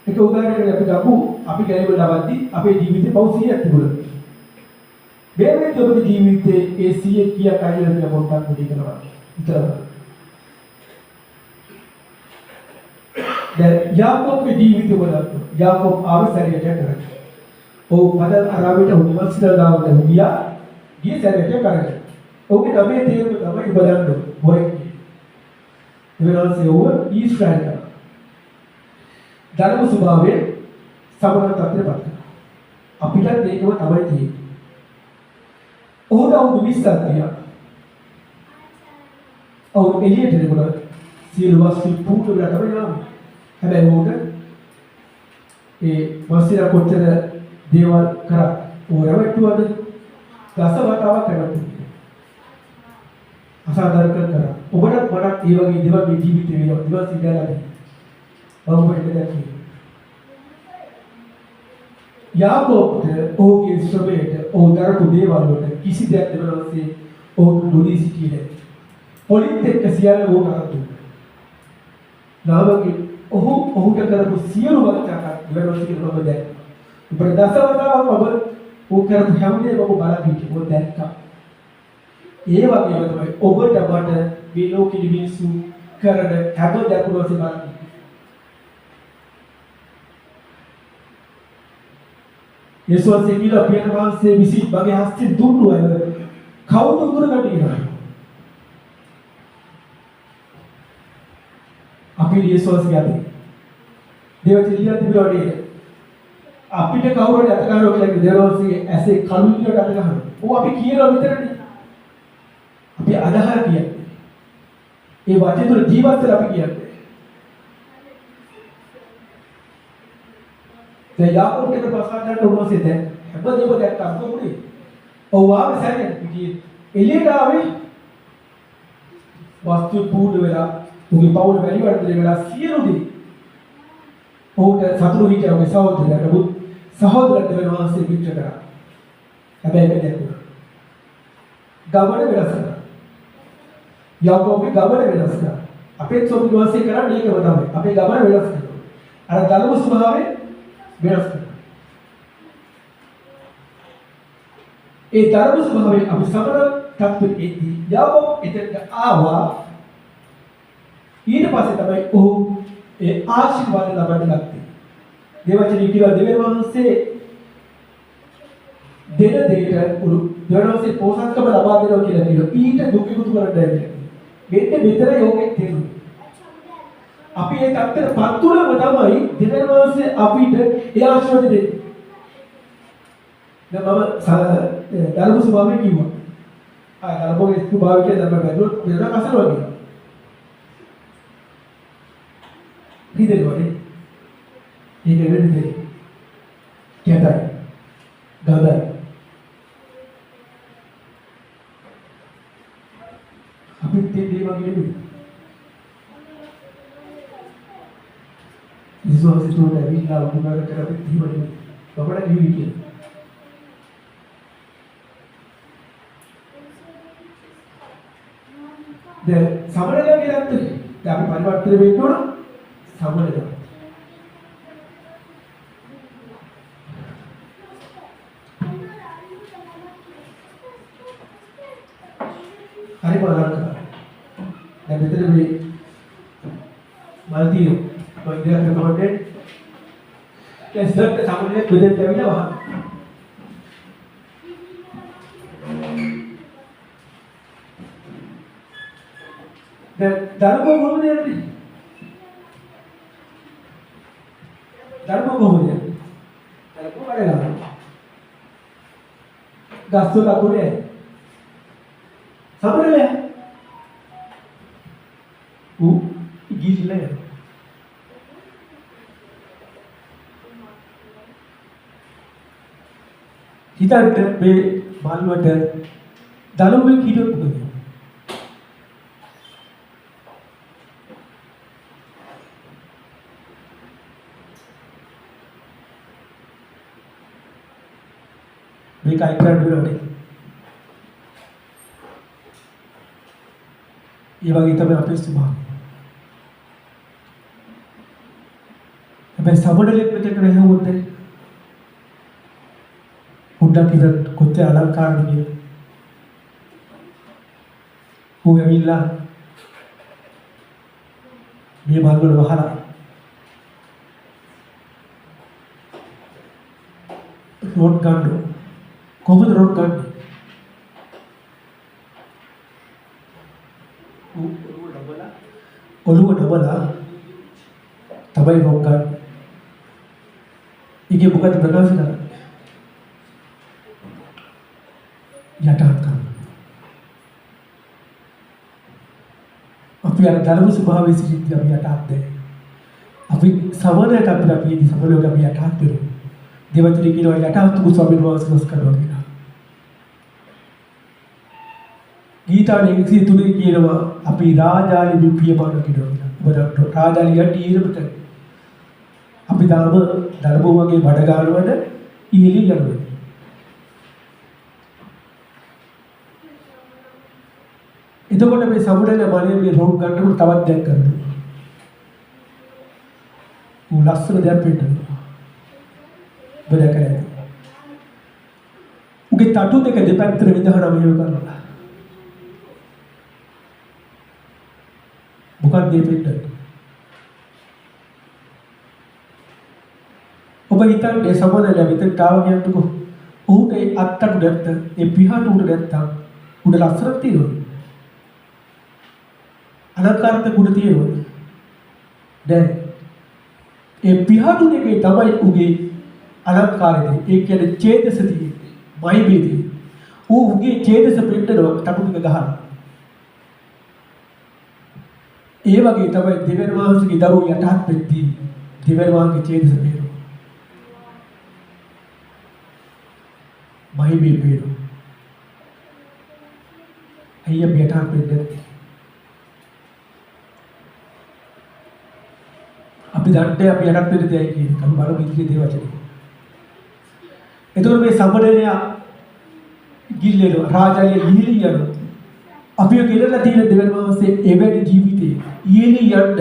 එක උදාහරණයක් අපි ගමු. අපි ගැලවෙ ලබද්දී අපේ ජීවිතේ පව් 100ක් තිබුණා. මේ වෙලේ ඔබේ ජීවිතේ ඒ 100 කීයක් අයියද කියලා පොඩ්ඩක් මුඩි කරනවා. විතරයි. දැන් යාකෝබ්ගේ ජීවිතය බලන්න. යාකෝබ් ආවසරියට කරා. ඔව් පදල් අරාබිට උනිවර්සිටි ගියා. ගිය සැරේට කරා. ඔහුගේ නමේ තේරුම තමයි බලන්න හොරෙක්. එවනල්සේ ඔව් ඊශ්‍රායල. ධර්ම ස්වභාවයේ සමන තත්ත්වයට පත් කරනවා. අපිට ඒකම තමයි තියෙන්නේ. ඔහුට අවුරුදු 20ක් ගියා. ඔව් එළියට එනකොට සියලු වස්තු පුරුදු වෙලා තමයි යන්නේ. හැබැයි උන්ට ඒ වස්තිර කොච්චර දේවල් කරා ඕරවට්ටුවද දස වතාවක් කරනවා. අසාධාරණ කරා. ඔබට මට ඒ වගේ දේවල් මේ ජීවිතේ වෙනවා. දේවල් සිද්ධාලාදී. ඔබට දැක්කේ. යාකෝබ්ට ඔහුගේ ශ්‍රමයට ඔහු දරපු දේවල් වලට කිසි දෙයක් දෙවනවාසේ ඔහු නොදී සිටියේ. පොලිත් එක්ක සියල්ල ඕක කරා. නාමකේ ඔහුට කරපු සියලු වචනක් දෙවනවාසේ කියනවා ඔබ දැක්ක. ඔබට දසවතාවක් ඔබ ඕක කරපු හැමදේම ඔබ බලන් හිටියේ. ඔබ දැක්කා. ඒ වගේම තමයි ඔබට මට මේ ලෝකෙ මිනිස්සු කරන හැම දකුණු ඔස්සේ බලන්න. යේසුස් කියලා පියන වහන්සේ විසින් මගේ හස්තෙන් දුන්නු අය කවුද උදුරගන්න කියලා. අපි යේසුස් ගියාද? දේවචිලිය තිබුණානේ. අපිට කවුරුහරි අත ගන්නවා කියලා දේවවන්සේ ඇසේ කළු විදියට අත ගන්නවා. ඕ අපි කියනවා විතරනේ. අපි අදහර කියන්නේ. ඒ වචන තුළ ජීවත් වෙලා අපි කියන්නේ. දැන් යාකෝබ් කියන ප්‍රසාදයට උනෝසේ දැන් හැමදේම දැක්කම කොහොමද? ඔව් ආවේ සැරෙන් පිටියේ එළියට ආවේ වස්තු පුඩ වෙලා උගේ පවුල වැඩි වර්ධනය වෙලා සියලු දේ ඔහුට සතුරු හිටියගේ සහෝදරට වෙනවා පිට කරා. හැබැයි මේක දැක්කුවා. ගමන වෙනස් කරා. යාකෝබ්ගේ ගමන වෙනස් කරා. අපේ සොබි වාසය කරන්නේ ඒකම තමයි. අපේ ගමන වෙනස් කරනවා. අර ධර්ම ස්වභාවය වෙනස් කරනවා. ඒ ධර්ම ස්වභාවයෙන් අපි සමන තත්ත්වයේදී යාකෝබ් එතනට ආවා. ඊට පස්සේ තමයි ඔහු ඒ ආශිර්වාද ලබන්න ගත්තේ. දේවචනී කියලා දෙවියන්වහන්සේ දෙන දෙයට උරු දෙවියන්වහන්සේ පෝෂණකම ලබා දෙනවා කියලා කියනවා. ඊට දුක ඉක්තු කරන්න බැහැ. මෙන්න මෙතන යෝගෙත් තියෙනවා. අපි ඒ තත්ත්වයට පත් වුණම තමයි දෙවියන්වහන්සේ අපිට ඒ ආශිර්වාද දෙන්නේ. දැන් මම ධර්ම ස්වභාවය කිව්වා. ධර්මයේ ස්වභාවය කියලා ධර්ම බැලුවොත් වෙන කසල වගේ. හිතෙන්නේ ඒක වෙන්නේ කැතයි ගඳයි අපිත් මේ වගේ නෙමෙයි ඉස්වාසිත උනේ විලා උනාර කරපිට හිවනේ අපට කිවි කියන දැන් සමනලය කියන්නේ අපි පරිවර්තන වෙන්න ඕන සමනලය හරි බලන්න. දැන් මෙතන මේ මල්තිය කොයිදට කමෙන්ට් ටෙස්ට් එක සමහරවිට බෙදෙන්න ඇවිල්ලා වහන. දැන් දරුවෝ කොහොමද යන්නේ? දරුවෝ කොහොමද යන්නේ? දරුවෝ වැඩ ගන්නවා. ගස්තු ලකුණේ සමරලේ ගිහිල්ලා යනවා. හිතන්න මේ මල්වට දරුවෙක් හිටියොත් මොකද? මේක අයින් කරන්න ඕනේ. ඒ වගේ තමයි අපේ ස්වභාවය. හැබැයි සමඩලෙක් මෙතන රැහුවොත් පොඩ්ඩක් ඉතින් කොච්චර අලංකාරද කියලා. ඌ ඇවිල්ලා මේ මල් වල වහලා රෝඩ් ගන්න කොහොමද රෝඩ් ගන්න? ඔළුව ඩබලා තමයි රෝඩ් ගන්න. ඉගේ මොකද ප්‍රකාශ කරන්නේ? යටහත් කරනවා. අපි අර ධර්ම ස්වභාවයේ සිටින්න අපි යටහත් දෙන්නේ. අපි සමනයට අපි සමනයට අපි යටහත් වෙනවා. දෙවතුනි කියනවා යටහත් වූ ස්වාමීන් වහන්සේ නමස්කාරව කියලා. ගීතාවේ 103 කියනවා අපි රාජාලි විපියපණ කියනවා. ඔබට රාජාලි යටියෙමත අපි ධර්ම වගේ බඩ ගන්නවද ඉහිලි යනවා. එතකොට මේ සමුදේ බලයේ මේ රෝග ගන්නකොට තවත් දෙයක් කරනවා. ඌ ලස්සන දෙයක් පෙන්නනවා. බල කරේ. උගේ තටු දෙක දෙපැත්තට විදහන මෙහෙම කරනවා. මොකක්ද මේ පෙන්නන්නේ? ඔබ හිතන්නේ සමුදේ ලැබිට තාව කියන්නකෝ. ඌට ඒ අත්තට දැත්ත ඒ පිහාට උඩ දැත්තා උඩ ලස්සනක් තියෙනවා. අලංකාරක ගුණ තියෙනවා. දැන් ඒ පිහාටු දෙකේ තමයි උගේ අලංකාරය. ඒ කියන්නේ ඡේදස තියෙන්නේ. මයිබේදී. උගේ ඡේදස පෙන්නනවා තටු දෙක ගහනවා. ඒ වගේ තමයි දෙවියන් වහන්සේගේ දරුවෝ යටහත් වෙද්දී දෙවියන් වහන්සේගේ ඡේදස පෙන්නනවා. මයිබේ පෙන්නනවා. අයියා යටහත් වෙද්දී අපි දන්නේ අපි යටත් වෙන්න දෙයි කියන එක. අපි බලමු ඉදිරියේ දේ වචනේ. එතකොට මේ සම්බදනය ගිල්ලේන රාජාලිය ඉහිලි යන අපි ගෙනලා තියෙන දෙවියන් වහන්සේ එවැනි ජීවිතේ ඉහිලි යන්න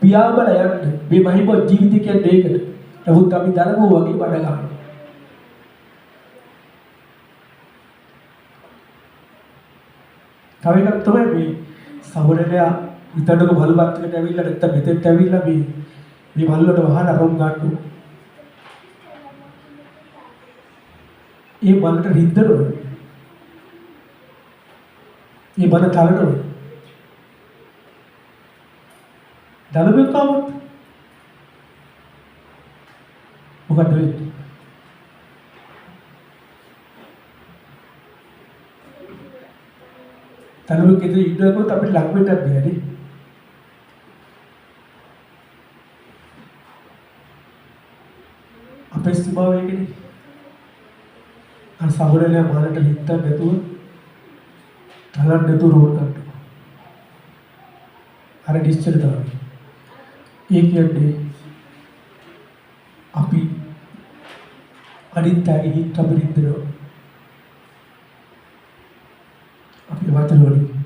පියාඹල යන්න මේ මහිම ජීවිතය කියන්නේ ඒකට. නමුත් අපි දලගෝ වගේ බඩ ගන්නවා. තව එකක් තමයි මේ සම්බදනය විතරක බලපත්‍රයට ඇවිල්ලා නැත්නම් මෙතෙන්ට ඇවිල්ලා මේ මල්ලට වහන රොම් ගන්න. ඒ මල්ලට රිද්දනවා. ඒ බල තලනවා. දලබෙක් આવොත් මොකද වෙන්නේ? දලබෙක් ඉතින් ඉන්නකොට අපිට ලඟ වෙන්නත් බැහැ. අපේ ස්වභාවය කියන්නේ අර සමුදේ මාලට හිට නැතුව තලන්න නැතුව රෝඩ් ගන්නවා. අර ඩිස්චර් තමයි. ඒ කියන්නේ අපි අනිත්‍යයි හිත අපරිද්දනවා. අපි වචන වලින්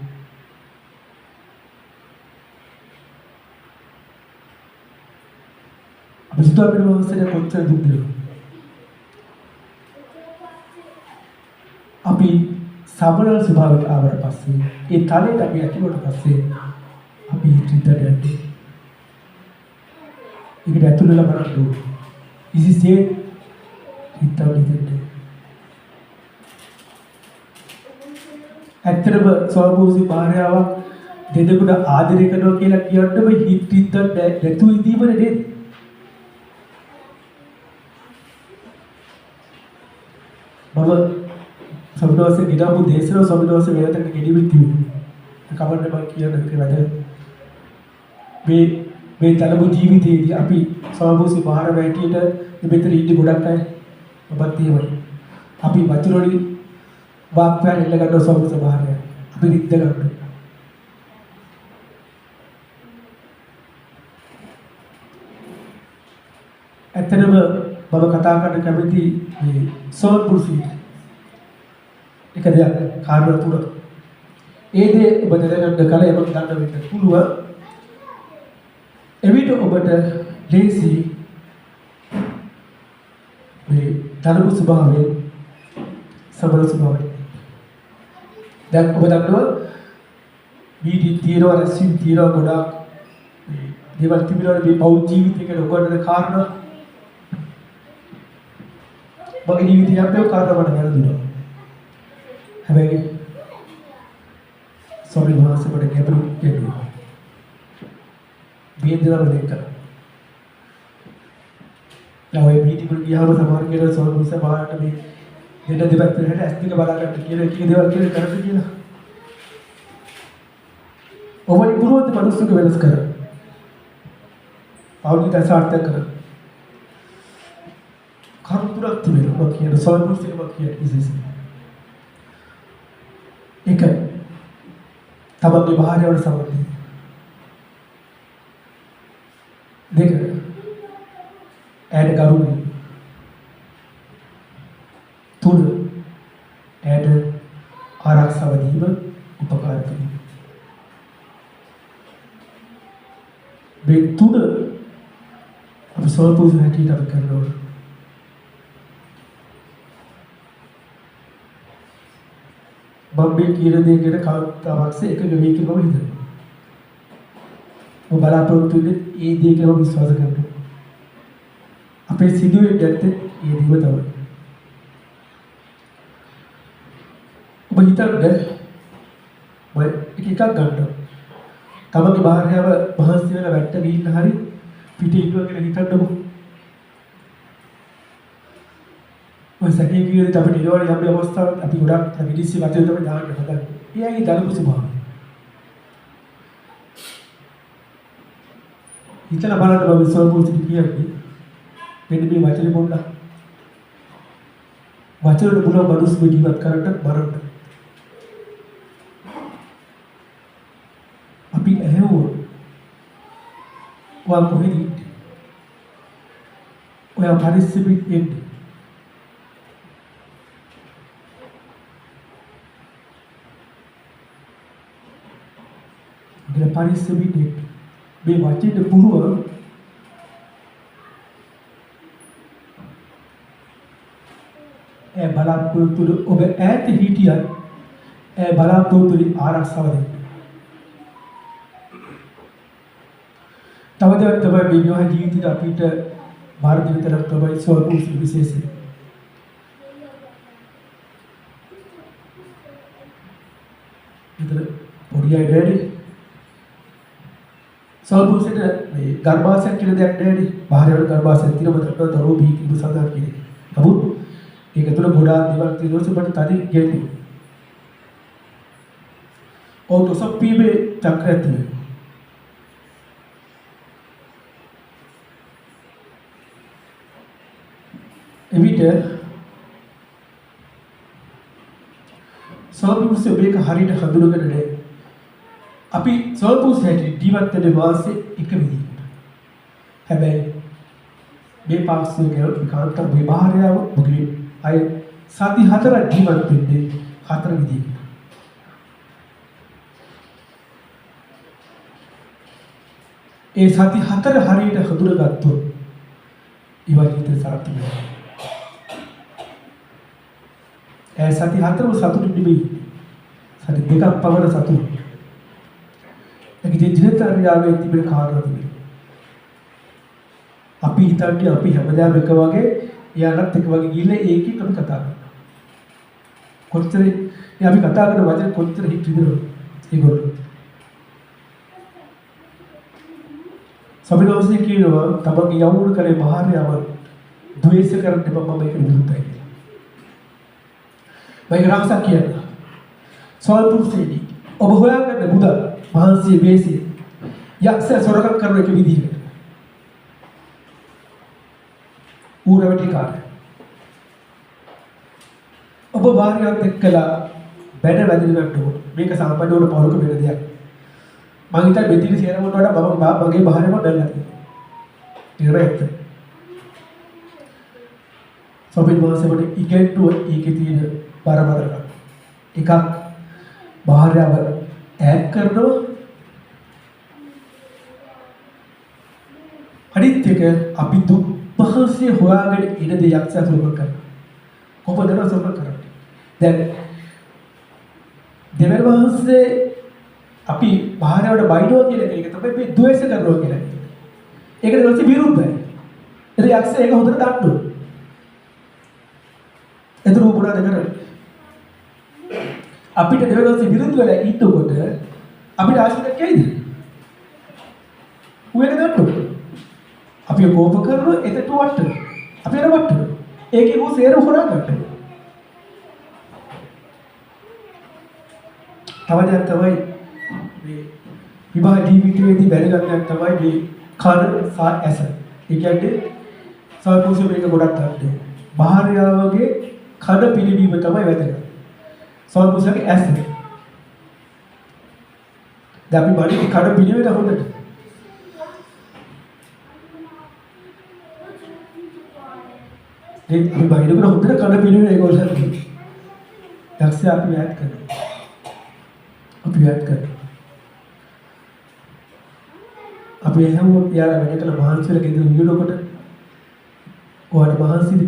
අපි සිතාගෙන වහන්සේට කොච්චර දුක් දෙනවා. අපි සබරල් ස්වභාවයට ආවට පස්සේ ඒ තලයට අපි ඇතුළට පස්සේ අපි හිතට යන්නේ. ඒකට ඇතුළට බලන්න ඉසිසේ හිතන්නේ. ඇත්තටම ස්වාභාවික භාර්යාවක් දෙදෙකුට ආදරය කරනවා කියලා කියන්නම හිත නැතුව ඉදීමනේ නේද? මම සම්පූර්ණ ගිඩාපු දේශනාව සම්පූර්ණ වේදක ගෙඩිවිත් තිබුණා. කවන්න මම කියන වැඩ මේ තලමු ජීවිතයේදී අපි ස්වාභාවික බාහිර වැටියට මෙතන ඉන්නේ ගොඩක් අය. ඔබත් එහෙමයි. අපි වචන වලින් වාක්‍යයන් එල්ල ගන්න ස්වාභාවික බාහිරය. අපි රිද්ද ගන්න. ඇත්තටම මම කතා කරන්න කැමති මේ සෝල්පුරුසි එක දෙයක් කාරණා තුනක්. ඒ දේ ඔබ දැනගන්න කල යමක් ගන්න වෙන්න පුළුවන්. එවිට ඔබට ලේසි මේ ධර්ම ස්වභාවයෙන් සබල ස්වභාවයෙන් දැන් ඔබ දන්නවා වීඩි තියනවා රැස්වීම් තියනවා ගොඩාක් මේ දේවල් තිබිනවා මේ පෞල් ජීවිතයකට ඔබට කාරණා මගේ ජීවිතය අපේ කාරණා මට වැරදුනා. හැබැයි සෝරි මාස කොට ගැඹුරු කෙරුවා. බේන්දරව දෙක. ලෝයි මීටින් වල ගියාම සමහර කෙනෙක් සෝරි බාරට මේ දෙන්න දෙපැත්තට හැට ඇස් දෙක බලා ගන්න කියලා කී දේවල් කියලා කරද්දී කියලා. ඔබයි පුරවත මනුස්සක වෙනස් කර. පෞද්ගලික අසාර්ථක කර. කරුණාවක් තිබෙනවා කියන සෝල්පුරුෂයෙක් කියන ඉසිස. එක තමන්ගේ භාර්යාවට සමගදී. දෙක ඇයට ගරුයි. තුන ඇයට ආරක්ෂාව දීම උපකාර කිරීම. මේ තුන අපි සෝල්පුරුෂ හැටියට අපි කරනවා. මම මේ කියන දේ ගැන කවදාවත් එක ගෙවී කියනවා හිතනවා. ඔබ බලාපොරොත්තු වෙන්නේ ඒ දේ ගැන විශ්වාස කරනවා. අපේ සිදුවේ නැත්තේ ඒ දේව තමයි. ඔබ හිතන්නේ මම එකක් ගන්නවා. තමන්ගේ භාර්යාව මහන්සි වෙලා වැට්ට ගිහින් හරි පිටේ ඉන්නවා කියලා හිතන්නකො. ඔය සැකේ කියන අපිට ඉරවල යම් අවස්ථාවක් අපි ගොඩක් විදිහේ වචන තමයි දාන්න හදන්නේ. එයාගේ ධර්ම ස්වභාවය. හිතලා බලන්න බෑ විශ්වාසපූර්ති කියන්නේ. මෙන්න මේ වචනේ පොඩ්ඩක්. වචන වල බුල බඩුස් ජීවත් කරන්න බරන්න. අපි ඇහුවොත් ඔයා කොහෙද ඉන්නේ? ඔයා පරිස්සමෙන් ඉන්නේ. පරිස්සමින් මේ වචනේ පුරුව බලාපොරොත්තු ඔබ ඈත හිටියත් බලාපොරොත්තු ආරක්ෂාව දෙන්න. තව දෙයක් තමයි මේ විවාහ ජීවිතේ අපිට ಭಾರತ විතරක් තමයි ස්වභාවික විශේෂය. ඉතින් පොඩි අය වැඩි සෝබුසෙට මේ ගර්භාෂයක් කියලා දෙයක් නැහැ. බාහිර ගර්භාෂයක් තියෙනවා මතක දරෝ බී කිව්ව සඳහන් කියන්නේ. නමුත් ඒක තුළ ගොඩාක් දේවල් තියෙනවා සුබට තනි කියන්නේ. ඔව් සොප්පීමේ චක්‍රය. එවිට සෝබුසේ මේක හරියට හඳුනගන්න නැහැ. අපි සෝල්පුරුෂ හැටියට ජීවත් වෙන වාසේ එක විදිහකට. හැබැයි මේ පාක්ෂික විකාරක විභාරයව මුගලි අය සති 4 ජීවත් වෙන්නේ 4 විදිහකට. ඒ සති 4 හරියට හඳුනගත්තොත් ඉවජිත සාර්ථක වෙනවා. ඒ සති 4ම සතුටු නෙමෙයි. සති 2ක් පමණ සතුටු. ඒක දිනචර්යාවේ තිබෙන කාරණා තිබෙනවා. අපි හිතන්නේ අපි හැමදාම එක වගේ එයාලත් එක වගේ ගිහිල්ලා ඒකේ අපි කතා කරනවා. කොච්චර අපි කතා කරන වචන කොච්චර හිත විදිනවද ඒගොල්ලෝ. සමිනෝසේ කියනවා තමන්ගේ යවුණු කරේ භාර්යාව ද්වේෂ කරන්න එපා මම ඒක විරුද්ධයි කියලා. මම රාසක් කියනවා. සල්පුරුෂේනි ඔබ හොයාගන්න බුදා මහන්සිය වේසි යක්ෂ සොරකම් කරන එක විදිහට. ඌරවටි කාර්ය. ඔබ භාර්යාවත් එක්කලා බැන වැදිනකට මේක සාමාන්‍ය වල පවරක වෙන දෙයක්. මම හිතා මෙතිරි සියරමට වඩා මගේ භාර්යාව බැලලා තියෙනවා. ඒක ඇත්ත. සොබින් මාසෙකට ඉගෙන්ටුව ඒකේ තියෙන බරපතලකම්. එකක් භාර්යාව ඈඩ් කරනවා. අනිත් එක අපි දුක් මහන්සිය හොයාගෙන ඉන දෙයක් සතුටුමත් කරනවා. කොහොමද සතුටුමත් කරන්නේ? දැන් දෙවල් වහන්සේ අපි භාර්යාවට බයිනවා කියන එක තමයි මේ ද්වේෂ කරනවා කියලා කියන්නේ. ඒකට ඊට විරුද්ධයි. ඒක යක්ෂ ඒක හොඳට දන්නවා. එතන මොනවද කරන්නේ? අපිට දෙවල් වහන්සේ විරුද්ධ වෙලා ඉන්නකොට අපිට ආශිර්වාද කැයිද? උයන ගන්නවා. අපි කෝප කරනවා එතට වට්ටන. අපි අර වට්ටන. ඒකේ මොකද සේරම හොරා ගන්න. තවදයක් තමයි මේ විවාහ ජීවිතයේදී වැදගත් තමයි මේ කන සහ ඇස. ඒ කියන්නේ සල්පුරුෂ මේක ගොඩක් ගන්න. භාර්යාවගේ කන පිළිවීම තමයි වැදගත්. සල්පුරුෂගේ ඇස. දැන් අපි බඩේ කන පිළිවෙල හොඳට අපි බයිනකට හොඳට කන පිළිවෙල ඒගොල්ලන්ට දැක්සේ අපි ඈඩ් කරනවා. අපි ඈඩ් කරනවා. අපි එහෙම යාර වැඩ කළ මහන්සියල ගෙදර විදිනකොට ඔයාලට මහන්සියද?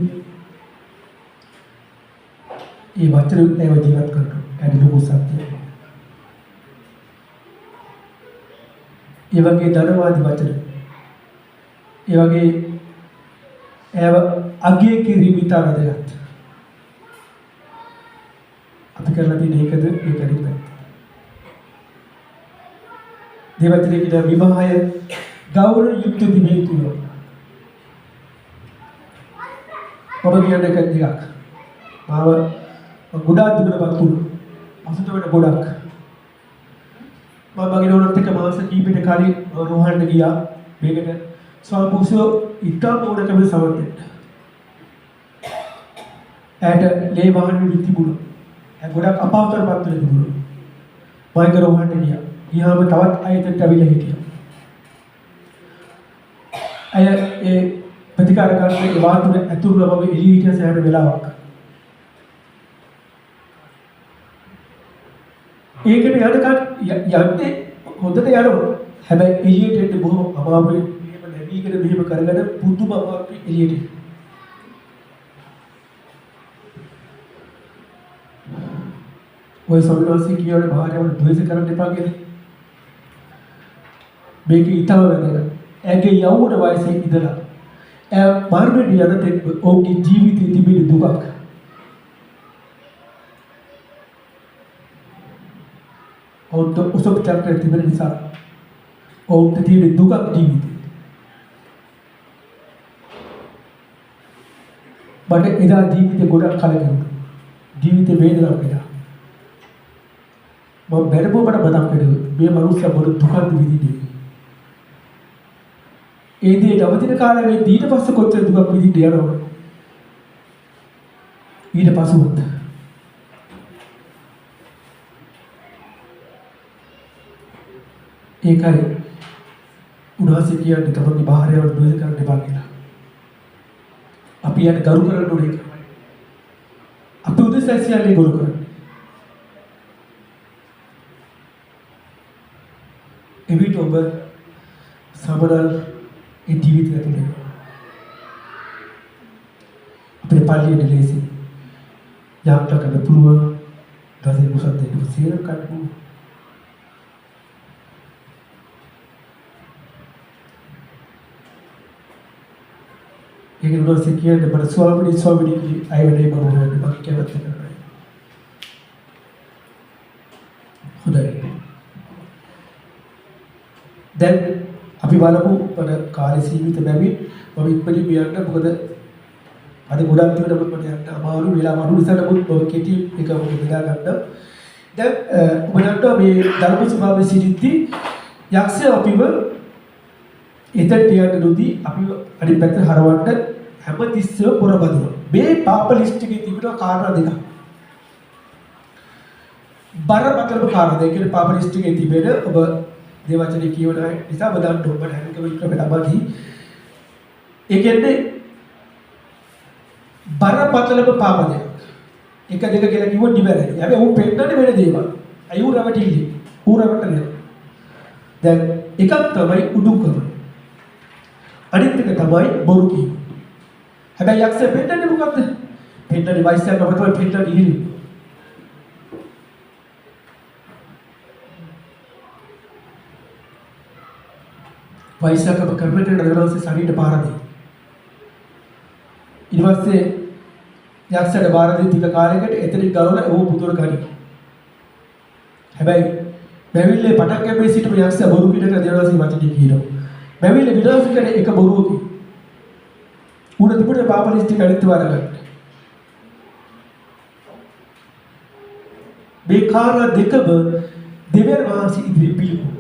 ඒ වචන ඒව ජීවත් කරනවා. ඇයි ලොකු සත්‍යය. ඒ වගේ ධනවාදී වචන. ඒ වගේ ඒව අගය කිරීම ඉතා වැදගත්. අපි කරලා තියෙන එකද ඒක නෙවෙයි. දේවත්‍රි කියන විවාහය ගෞරව යුක්ත දිනේ තුල. ඔබ කියන්නේ කද්දියක්. මාව ගොඩාක් දුරපත් තුන. අසුත වෙන ගොඩක්. මම මගේ නෝනත් එක්ක මාස කීපයකට කලින් රෝහල්ට ගියා. මේකට සල්පුරුෂෝ ඉතා මොඩකම සමර්ථයි. ඇයට ලේ වහන විතිබුණා. ඒ ගොඩක් අපාවතරපත් වෙලා තිබුණා. මම රෝහල්ට ගියා. ගියාම තවත් අයකට ඇවිල්ලා හිටියා. අය ඒ ප්‍රතිකාර කරන ඒ වාතුර ඇතුළේ වගේ එළිය හිටිය සෑහෙන වෙලාවක්. ඒකට යනකන් යන්නේ හොඳට යනවා. හැබැයි එළියට එන්න බොහොම අමාරුයි. මෙහෙම නැගීගෙන මෙහෙම කරගෙන පුදුම අමාරුයි එළියට. ඔය සම්මාසී කියන්නේ භාර්යාවට ද්වේෂ කරන්න එපා කියලා. මේක ඊටම වැදගත්. ඇගේ යෞවන වයසේ ඉඳලා මරණයට යන තෙක් ඔහුගේ ජීවිතයේ තිබෙන දුකක්. ඔහුට උසස් චක්‍රය තිබෙන නිසා ඔහුට තියෙන දුකක් ජීවිතේ. බඩ එදා ජීවිතේ ගොඩක් කලකිරුණා. ජීවිතේ වේදනාවක් එදා. මම බැලුවකට මතක් වෙන්නේ මේ මනුස්සයා බොරු දුකක් විඳින්නේ. ඒ දේ අවදින කාලේ මේ ඊට පස්සේ කොච්චර දුකක් විඳින්න යනවද? ඊට පස්සෙත් ඒකයි උන්වහන්සේ කියන්නේ තමන්ගේ භාර්යාවට ද්වේෂ කරන්න එපා කියලා. අපි යට ගරු කරන්න ඕනේ. අපි උදෙසැසියල්ලේ ගරු කරන්න. එවිට ඔබ සමනල් ඒ ජීවිතය ඇතුලේ අපේ පාළියේ ලේසි යාත්‍රා කරන්න පුළුවන්. දසේ මුසත් දෙක සියර කටු ඒක උන්වහන්සේ කියන්නේ බර ස්වාමීනි අය වැඩේ මම හොයන්නේ මම කැමති කරනවා. හොඳයි. දැන් අපි බලමු මට කාලය සීමිත බැවින් මම ඉක්මනින් කියන්න මොකද අද ගොඩක් තියෙනකොට මට යන්න අමාරු වෙලා අඩු නිසා නමුත් ඔය කෙටි එක ඔබ බෙදා ගන්න. දැන් ඔබලට මේ ධර්ම සභාවේ සිටිද්දී යක්ෂය අපිව එතට යන්න නොදී අපිව අනිත් පැත්තට හරවන්න හැමතිස්සෙම පොරබදිනවා. මේ පාප ලිස්ට් එකේ තිබෙන කාරණා දෙකක්. බරපතලම කාරණා දෙක. කියන්නේ පාප ලිස්ට් එකේ තිබෙන ඔබ දේවචනේ කියවන නිසා බදන්න ඔබ හැමකම වික්‍රමයට අබදී. ඒ කියන්නේ බරපතලම පාප දෙක. එක දෙක කියලා කිව්වොත් නිවැරදි. හැබැයි ඌ පෙන්නන්නේ වෙන දේවල්. අයු රවටිලි. ඌ රවටන්නේ. දැන් එකක් තමයි උඩුකම. අනිත් එක තමයි බොරු කීම. හැබැයි යක්ෂය පෙන්නන්නේ මොකද්ද? පෙන්නන්නේ වයිසයක් අපතේ පෙන්නන්නේ ඉහිලි. වයිසක් අප කරන්නට නගරවසේ ශරීරයට පාර දෙයි. ඊට පස්සේ යක්ෂයට බාර දෙන ටික කාලයකට එතනින් ගලවලා ඕව පුදුර ගනි. හැබැයි බැවිල්ලේ පටන් ගැපේ සිටම යක්ෂයා බොරු කිනක දේවදාසී වචනේ කියනවා. බැවිල්ලේ විනාශ කරන එක බොරුවකි. උඩ තිබුණේ පාප ලිස්ට් එක අනිත් වරකට. මේ කාරණා දෙකම දෙවියන් වහන්සේ ඉදිරියේ පිළිගන්න.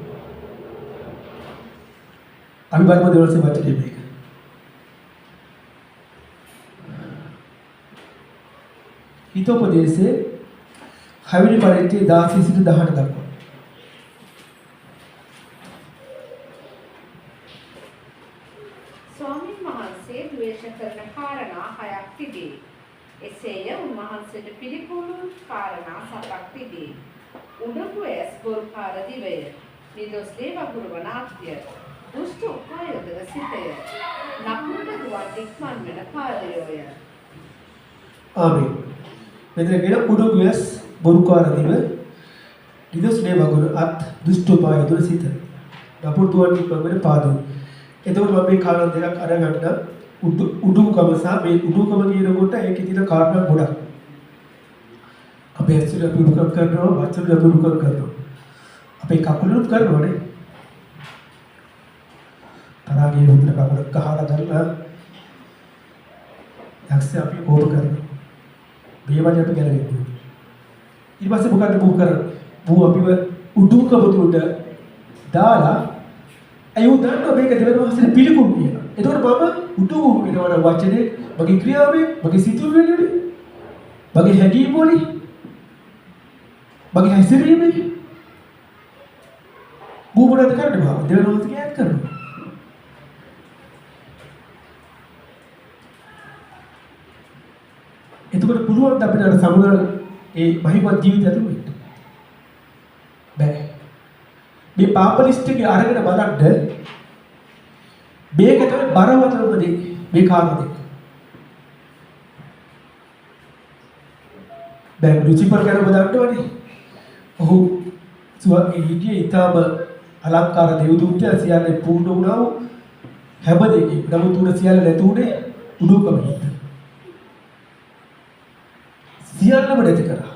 අපි බලමු දේවදාසී වචනේ මේක. හිතෝපදේශයේ 6 වෙනි පරිච්ඡේදයේ 16 සිට 18 දක්වා. ස්වාමීන් වහන්සේ ද්වේෂ කරන කාරණා 6ක් තිබේ. එසේය උන්වහන්සේට පිළිකුල් කාරණා 7ක් තිබේ. උඩඟු ඇස් බොරුකාර දිවය, නිදොස් දේ වගුරුවන අත්ය, දුෂ්ට උපායෝදක සිතය, නපුරුට දුවන් ඉක්මන් වෙන කාර්යය. ආමේන්. මෙතන කියන උඩඟු ඇස් බොරුකාර දිව, නිදොස් දේ වගුරු අත්, දුෂ්ට උපායෝදක සිත, නපුරු දුවන් ඉක්මන් වෙන පාදය. එතකොට මම මේ කාරණා දෙකක් අරගන්න උඩුකම සහ මේ උඩුකම කියනකොට ඒකේ තියෙන කාරණා ගොඩක්. අපේ ඇස්වල අපි උඩුකම් කරනවා, වචන අපි උඩුකම් කරනවා. අපේ කකුලුත් කරනවානේ. තරහගේ උත්තර කකුල ගහලා ගන්නවා. යක්ෂය අපි කෝප කරනවා. මේවයි අපි ගැලවෙන්නේ. ඊට පස්සේ මොකද බෝ කරන්නේ? බෝ අපිව උඩුකම උඩ දාලා අයෝ දන්නවා මේක දෙවියන් වහන්සේ පිළිකුල් කියලා. එතකොට මම උඩු වෙනවන වචනේ මගේ ක්‍රියාවේ මගේ සිතුවිලි මගේ හැඟීම් වලින් මගේ හැසිරීමේ මොකටද කරන්නේ බා දෙවියන් වහන්සේ කියත් කරනවා. එතකොට පුළුවන් ද අපිට සමුදල් ඒ මහිමත් ජීවිතය ඇතුළේ බෑ. මේ පාප ලිස්ට් එකේ අරගෙන බලන්න මේක තමයි බරවතලම දේ මේ කාරණා දෙක. දැන් රුචිපර් ගැන බලන්නවනේ. ඔහු හිටියේ ඊටම අලංකාර දේවදූතයා සියල්ල පූර්ණ වුණා වූ හැම දෙයකින්. නමුත් උන සියල්ල නැතුනේ උඩුකම හිත. සියල්ලම නැති කරා.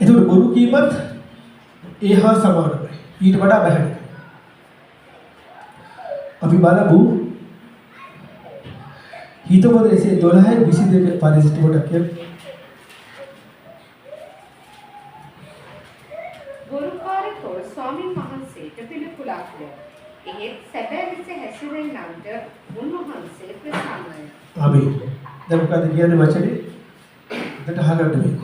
එතකොට බොරු කීමත් ඒහා සමානයි. ඊට වඩා බැහැ. අපි බලමු හිතෝපදේශයේ 12:22 පරිසිට කොට කියන්නේ ගුරුකාරකෝ ස්වාමීන් වහන්සේට පිළිකුලක්ය. එහෙත් සැබෑ ලෙස හැසිරෙන්නන්ට උන්වහන්සේ ප්‍රසන්නයි. ආමේන්. දැන් මොකද කියන්නේ වචනේ? එතට අහගන්න මේක.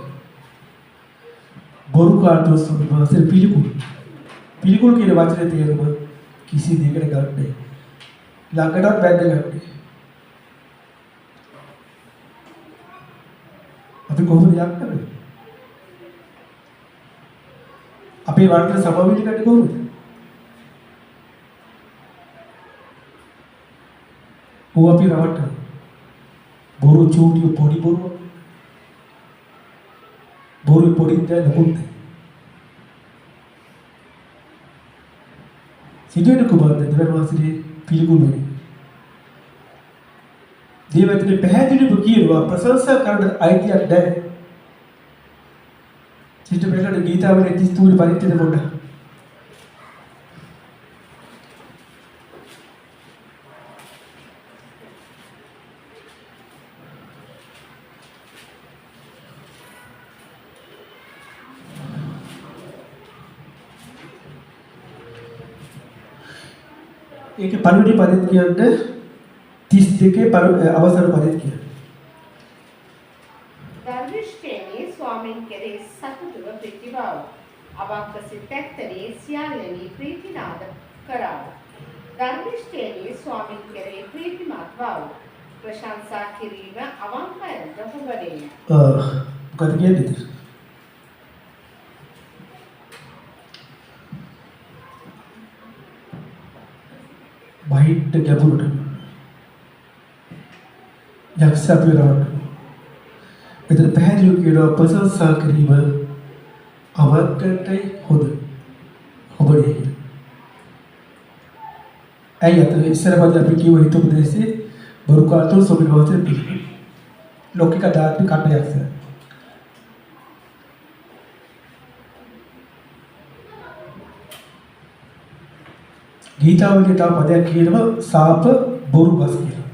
බොරුකාරකෝ ස්වාමීන් වහන්සේ පිළිකුල්. පිළිකුල් කියන වචනේ තේරුම කිසි දෙයකට ගන්න බැහැ. ළඟටත් වැද්ද ගන්න. අපි කොහොමද යන්නේ? අපේ වර්තන සමවිලි ගන්නේ කොහොමද? ඕ අපි රවට්ටන. බොරු චූටි පොඩි බොරු. බොරු පොඩි දැන් ලොකුත්. සිදුවෙන කුමක්ද දෙවන වාසයේ පිළිගුණුයි. දේවත්වයේ පැහැදිලිව කියනවා ප්‍රශංසා කරන්න අයිතියක් නැහැ. සිට පෙරට ගීතාවලියේ 33 පරිච්ඡේද පොඩ්ඩක්. ඒකේ පළවෙනි පදෙත් කියන්නේ 32 අවසන් පදෙත් කියන්නේ. ධර්මිෂ්ඨේනී ස්වාමීන් කෙරෙහි සතුටුව ප්‍රතිභාව. අවංක සිතැක්තරේ සියල්ලෙහි ප්‍රීතිනාද කරාව. ධර්මිෂ්ඨේනී ස්වාමීන් කෙරෙහි ප්‍රීතිමත් බව. ප්‍රශංසා කිරීම අවංකයන්ට හොබදේ. මොකද කියන්නේ? බහිට ගැඹුරට යක්ෂ පිරවන්න. මෙතන පැහැදිලිව කියනවා ප්‍රශංසා කිරීම අවංකටයි හොඳ. හොබනේ. ඇයි අතන ඉස්සර පද අපි කියව හිත උපදේශේ බරු කාතෝ සොබින වාසයේ පිළි. ලෞකික දාර්ශනික කට යක්ෂ. ගීතාවලියේ තව පදයක් කියනවා සාප බොරු බස් කියලා.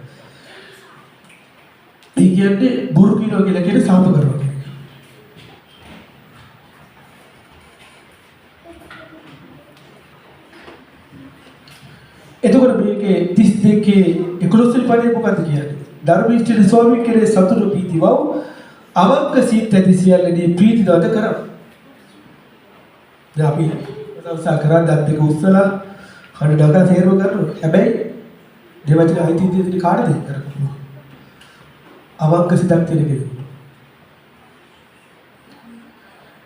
ඒ කියන්නේ බොරු කියනවා කියලා කියන්නේ සාප කරනවා කියන එක. එතකොට මේකේ 32 11 වෙනි පදේ මොකක්ද කියන්නේ? ධර්මීෂ්ඨ ස්වාමීන් කෙරේ සතුටු ප්‍රීතිවව අවංක සිත ඇති සියල්ලදී ප්‍රීතිදාත කරා. දැන් අපි ප්‍රශංසා කරා දත් දෙක උස්සලා කඩ ඩගා තේරුම් ගන්නවා. හැබැයි දෙවචන අයිති දෙවිලි කාටද කරන්නේ? අවංක සිතක් තියෙන කෙනෙක්.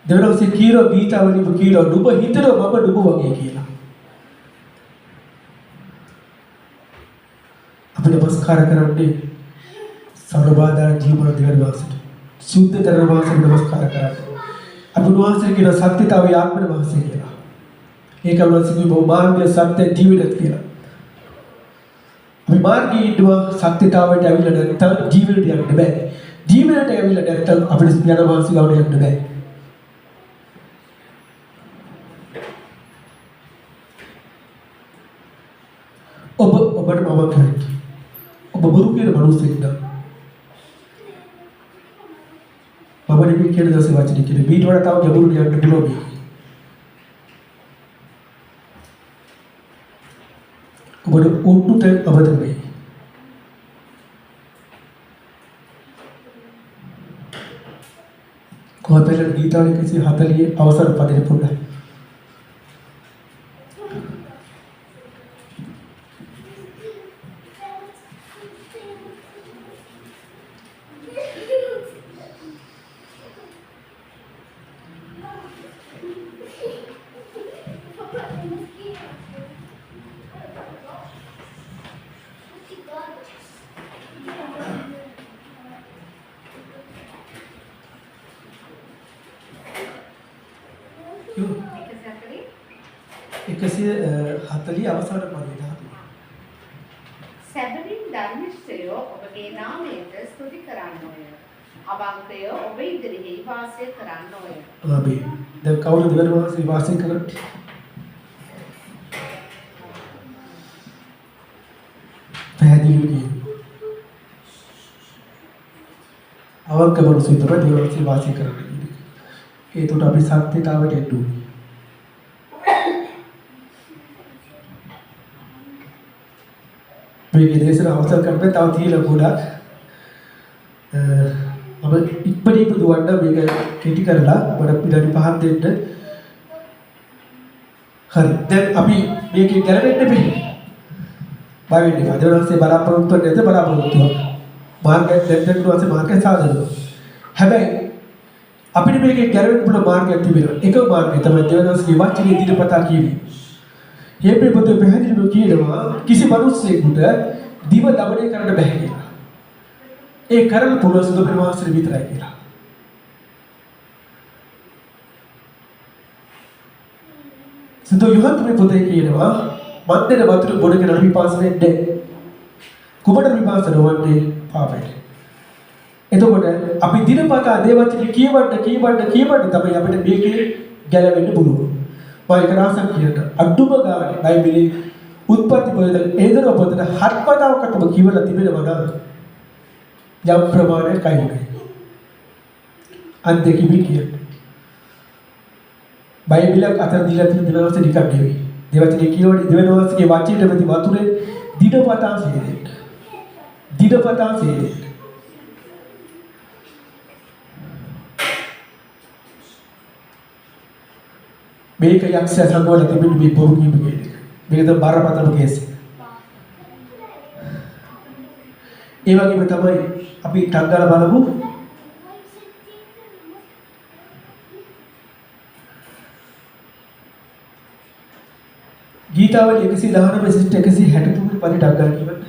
දෙවනෝසේ කීරෝ ගීතාවලිව කීරෝ නුඹ හිතනවා මම නුඹ වගේ කියලා. අපිට නමස්කාර කරන්නේ සර්වබාධා ජීවන දෙවන වාසයට. සුද්ධ තරණ වාසයට නමස්කාර කරන්නේ. අපි වාසය කියන සත්‍යතාවය ආත්ම වාසය කියලා. ඒක වලසිකුයි මාර්ගය සත්‍ය ජීවිතය කියලා. අපි මාර්ගයේ ඉඳලා සත්‍යතාවයට ඇවිල්ලා නැත්නම් ජීවිතයට යන්න බෑ. ජීවිතයට ඇවිල්ලා නැත්නම් අපිට ඥාන වාසී ගාවට යන්න බෑ. ඔබට මම කරේ. ඔබ බොරු කියන මිනිස්සෙක් නෑ. මම නෙමෙයි කියන දවසේ වචනේ කියන බීට වඩා තව ගැඹුරු යන්න පුළුවන්. ඔබට උන්ට අවදි වෙයි. කොහොමද ගීතාවලියේ 40 අවසන් පදේ පොඩ්ඩක්. අවසන් පදේ. සැබවින් ධර්මිෂ්ඨයෝ ඔබගේ නාමයට ස්තුති කරන්නෝය. අවංකයෝ ඔබ ඉදිරියේ වාසය කරන්නෝය. ආමේන්. දැන් කවුරුද දෙවන වාසයේ වාසය කරන්නේ? පැහැදිලිවම අවංක මිනිස්සු තමයි දෙවන වාසයේ වාසය කරන්නේ. ඒකට අපි සත්‍යතාවට එන්න ඕනේ. මේකේ දේශන අවසන් කරන්නේ තව තියෙන ගොඩක් මම ඉක්මනින් දුවන්න මේක කෙටි කරලා මට විනාඩි 5ක් දෙන්න. හරි. දැන් අපි මේකේ ගැලවෙන්න බෑ. බය වෙන්න එපා. දෙවනසේ බලාපොරොත්තු නැද්ද බලාපොරොත්තු. මාර්ගය දෙන්න වාසේ මාර්ගය සාධනවා. හැබැයි අපිට මේකේ ගැලවෙන්න පුළුවන් මාර්ගයක් තිබෙනවා. එකම මාර්ගය තමයි දෙවනසේ වචනේ දිනපතා කියන්නේ. මේ පොතේ පැහැදිලිව කියනවා කිසි මිනිස්සෙකුට දිව දමනය කරන්න බෑ කියලා. ඒ කරන්න පුළුවන් සුදු ප්‍රමාණය විතරයි කියලා. සුදු යොහන් මේ පොතේ කියනවා මන්දේ වතුර බොන කෙනා විපාස වෙන්නේ කුමන විපාස නොවන්නේ පාපයට. එතකොට අපි දිනපතා දේවචන කියවන්න තමයි අපිට මේකේ ගැලවෙන්න පුළුවන්. මම ඒක රාසක් කියන්න අඩුම ගානේ බයිබලයේ උත්පත්ති පොතේ ඒදර පොතේ 7 වතාවකටම කියවලා තිබෙනවා නම් යම් ප්‍රමාණයක් අයිනේ. අන්තිකෙම කියන්නේ බයිබලයක් අතර දීලා තියෙන දෙවනවස ටිකක් නෙවෙයි. දේවචනේ කියවන්නේ දෙවනවසගේ වචනයට ප්‍රති වතුරේ දිනපතා සීලෙන්න. දිනපතා සීලෙන්න. මේක යක්ෂය සංගවල තිබෙන මේ බොරු කියපු කෙනෙක්. මේක තමයි බරපතලම කේස් එක. ඒ වගේම තමයි අපි ටක් ගාලා බලමු ගීතාවලිය 119 සිට 163 පද ටක් ගාලා කියවන්න.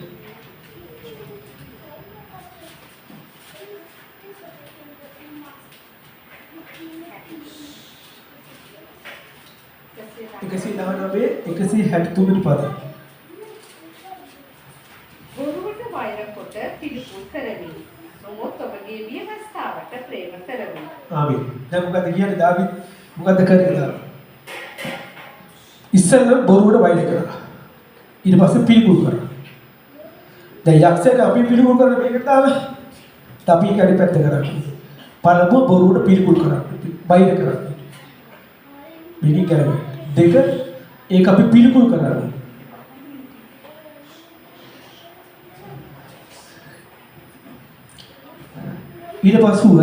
බොරුවට වෛර කොට පිළිකුල් කරමි. නොමුත් ඔබගේ විවස්ථාවට ප්‍රේම කරමි. ආමීන්. දැන් මොකද කියන්නේ දාවිද් මොකද කරේ? ඉස්සෙල්ලා බොරුවට වෛර කරා. ඊට පස්සේ පිළිකුල් කරා. දැන් යක්ෂයාට අපි පිළිකුල් කරන මේකට දාලා අපි කැඩි පැත්ත කරන්නේ. පළමුව බොරුවට පිළිකුල් කරා. වෛර කරා. මේක කරන්නේ. දෙක ඒක අපි පිළිකුල් කරනවා. ඊට පස්සෙව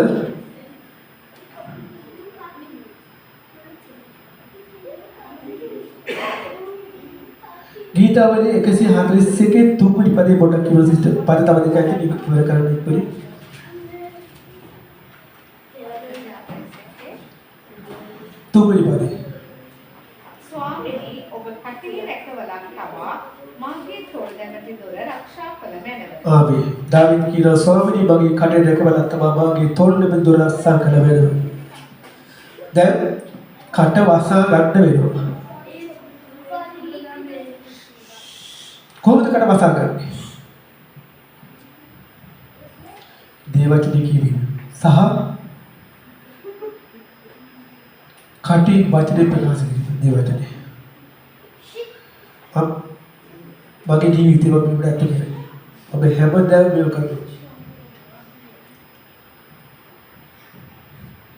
ගීතාවලිය 141 තුන්වෙනි පදේ පොඩක් කියවලා සිස්ටර් පද තව දෙකක් ඉවර කරන්න ඉක්මනින්. තුන්වෙනි පදේ ස්වාමීනි ඔබ කටේ රැකවලක් තබා මාගේ තොල් දැමති දොර ආරක්ෂා කළ මැනව. ආමේ. දාවිද් කියනවා ස්වාමීනි මගේ කටේ රැකවලක් තබා මාගේ තොල් දැමති දොර ආරක්ෂා කළ මැනව. දැන් කට වසා ගන්න වෙනවා. කොහොමද කට වසා ගන්නේ? දේවචනේ කියවීම සහ කටේ වචනේ ප්‍රකාශ කිරීම දේවචනේ. මගේ ජීවිතේ මම මේකට ඇතුළේ ඔබ හැමදාම මේක කරනවා.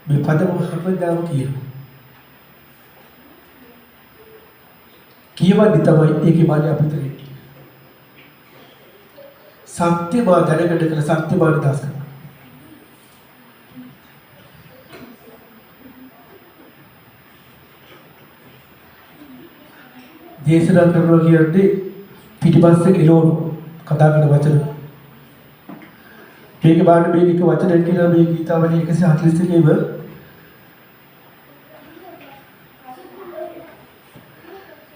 මේ පදම හැමදාම කියනවා. කියවන්නේ තමයි ඒකේ බලය අපිට තියෙන්නේ. සත්‍යවා දැනගන්න කර සත්‍යවා නිදාස් කරනවා. දේශනා කරනවා කියන්නේ පිටිපස්සේ එළවණු කතා කරන වචන. මේක බලන්න මේක එක වචනයක් කියලා මේ ගීතාවලිය 141 ව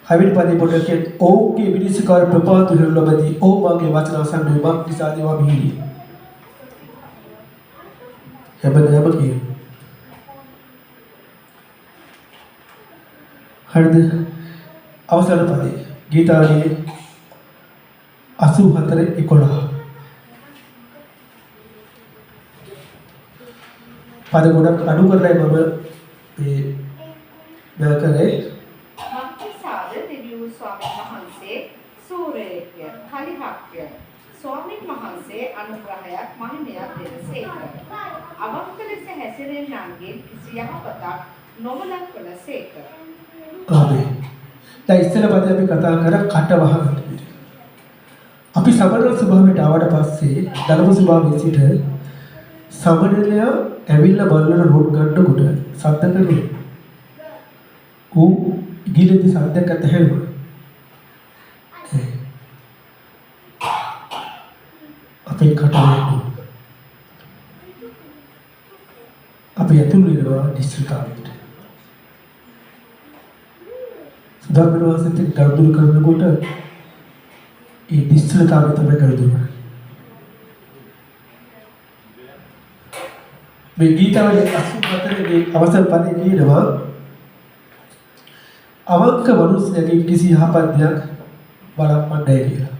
හවිල් පදේ පොඩක් කියත් ඔව්ගේ විනිශ්චයකාර ප්‍රපාතු හිරුලබදී ඔව් මාගේ වචන අසන්නේ මක් නිසා දේවා මිහිරි. හැබැයි කිය. හරිද? අවසන් පදේ ගීතාවලියේ 84:11 පද ගොඩක් අඩු කරලා මම මේ කරේ වහන්සේ සූරේක්‍ය කලිහක්ය ස්වාමීන් වහන්සේ අනුග්‍රහයක් මහිමයක් දෙනසේක. අවංක ලෙස හැසිරෙන්නන්ගේ කිසි යහපතක් නොවලක් වනසේක. ආමේන්. දැන් ඉස්සෙල්ලා පදේ අපි කතා කරා කට වහගන්න. අපි සමනල ස්වභාවයට ආවට පස්සේ ධර්ම ස්වභාවයේ සිට සමනලයා ඇවිල්ලා බලන රෝඩ් ගන්නකොට සද්ද කරනවා. ඌ ඉගිලෙදි සද්දයක් අතහැරුවා. අපේ කටවල අපි ඇතුළු වෙනවා දිස්ත්‍රික්කයට. සුදාපරවාසිත ගරුදුරු කරනකොට ඒ දිස්ත්‍රික්කයට තමයි ගරුදුරු කරන්නේ. මේ ගීතාවලිය 84 ගේ අවසන් පදේ කියනවා අවංක මනුස්සයෙක් කිසි යහපත් දෙයක් වළක්වන්නයි කියලා.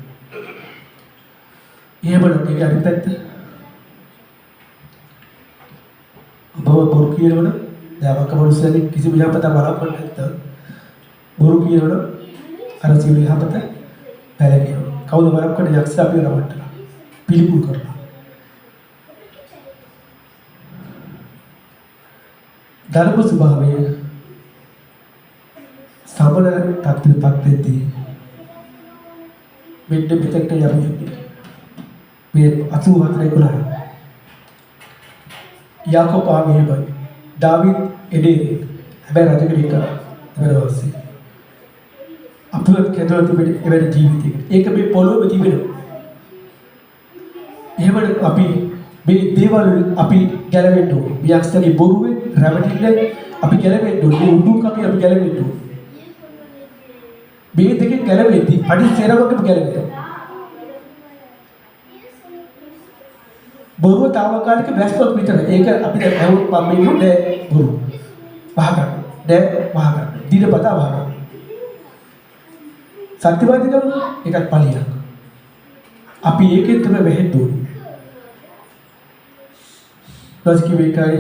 එහෙමනම් ඒක අනිත් පැත්ත. ඔබ බොරු කියනවනම් දැන් වකමනුස්සයෙක් කිසිම යහපතක් වළක්වන්න නැත්නම් බොරු කියනවනම් අර සියලු යහපත පැලගෙනවා. කවුද වළක්වන්නේ? යක්ෂයා අපිව රවට්ටලා පිළිකුල් කරනවා. ධර්ම ස්වභාවය සමන තත්ත්වයක් වෙද්දී මෙන්න මෙතෙක්ට යන්නේ මේ 84:11 යාකෝබ ආමේබයි ඩාවිඩ් එඩේ හැබැයි රජකෙනෙක් කරා ඊපස්සේ අපිට කැදලා තිබෙන එවැනි ජීවිතයක ඒක මේ පොළොවේ තිබෙනවා. එහෙමද අපි මේ දේවල් අපි ගැලවෙන්න ඕනේ. මේ යක්ෂයාගේ බොරුවේ රැවටිල්ල අපි ගැලවෙන්න ඕනේ. මේ උඩුක් අපි ගැලවෙන්න ඕනේ. මේ දෙකෙන් ගැලවෙද්දී අඩි සෙරවකට ගැලවෙනවා. බොරුව తాවකාලික වැස්පක් විතරයි. ඒක අපිට ඇහුවොත් මම කියන්නේ බොරු. වහගන්න. දැන් වහගන්න. දිනපතා වහගන්න. සත්‍යවාදීකම ඒකත් පළියක්. අපි ඒකෙන් තමයි වෙහෙන්න ඕනේ. ලොස්කි වේකයි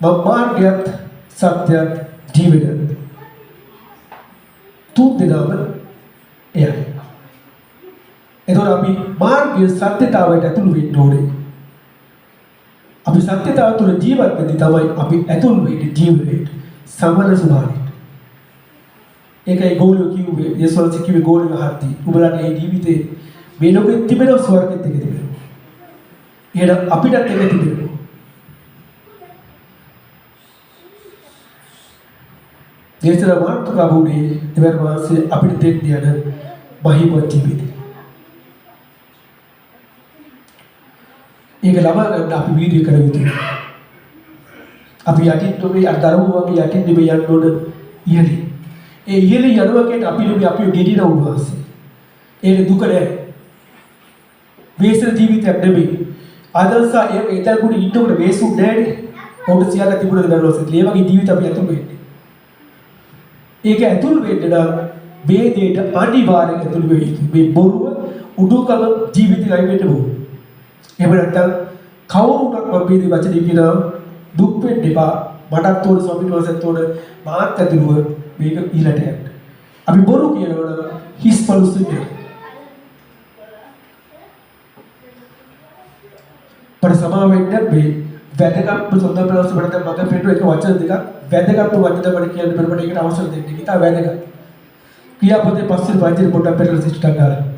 මාර්ගයත් සත්‍යත් ජීවිතයත් තුන් දෙනාම එයයි. එතකොට අපි මාර්ගයේ සත්‍යතාවයට ඇතුළු වෙන්න ඕනේ. අපි සත්‍යතාව තුළ ජීවත් වෙද්දී තමයි අපි ඇතුළු වෙන්නේ ජීවිතේට සමන ස්වභාවයට. ඒකයි ගෝලිය කිව්වේ යේසුස් කිව්වේ ගෝලිය හත්ති. උඹලට මේ ජීවිතේ මේ ලෝකෙ තිබෙන ස්වර්ගෙත් එක තිබෙනවා. එහෙනම් අපිටත් එක තිබෙනවා. දේශන මාර්ථකාවුනේ දෙවන මාසේ අපිට දෙන්න යන මහිමත් ජීවිතය. ඒක ලබා ගන්න අපි වීඩියෝ කර යුතුයි. අපි යටින් තෝවේ අදරුව වගේ යටින් දෙබ යන්න ඕන ඉහළින්. ඒ ඉහළින් යනවා කියන්නේ අපි ගෙඩින උන්වහන්සේ. ඒක දුක නෑ. වේසන ජීවිතයක් නෙමෙයි. ආදර්ශා ඒ ඒතල්ගුණ ඉන්නකොට වේසු නෑනේ. පොඩ සියල්ල තිබුණද බැලුවොත් ඒ වගේ ජීවිත අපි ඇතුළු වෙන්නේ. ඒක ඇතුළු වෙන්න නම් මේ දෙයට අනිවාර්යෙන් ඇතුළු වෙන්න යුතුයි. මේ බොරුව උඩුකම ජීවිතය ගයි වෙන්න ඕන. එහෙම නැත්නම් කවුරුන්වත් මම මේ වචනේ කියනවා දුක් වෙන්න එපා. මටත් උඩ ස්වාමීන් වහන්සේත් උඩ මාත් ඇතුළුව මේක ඊළට යන්න. අපි බොරු කියනවනම් හිස් පළුස් වෙන්න. पर සමා වෙන්න මේ වැදගත්ම සොඳ ප්‍රවස් වලට මම පෙන්නන එක වචන දෙකක් වැදගත්ම වචන දෙකක් කියන්න බැලුවට ඒකට අවසර දෙන්න. ඒක වැදගත්. ක්‍රියාපදේ පස්සේ වචන පොඩ්ඩක් පෙරලා සිස්ටම් ගන්න.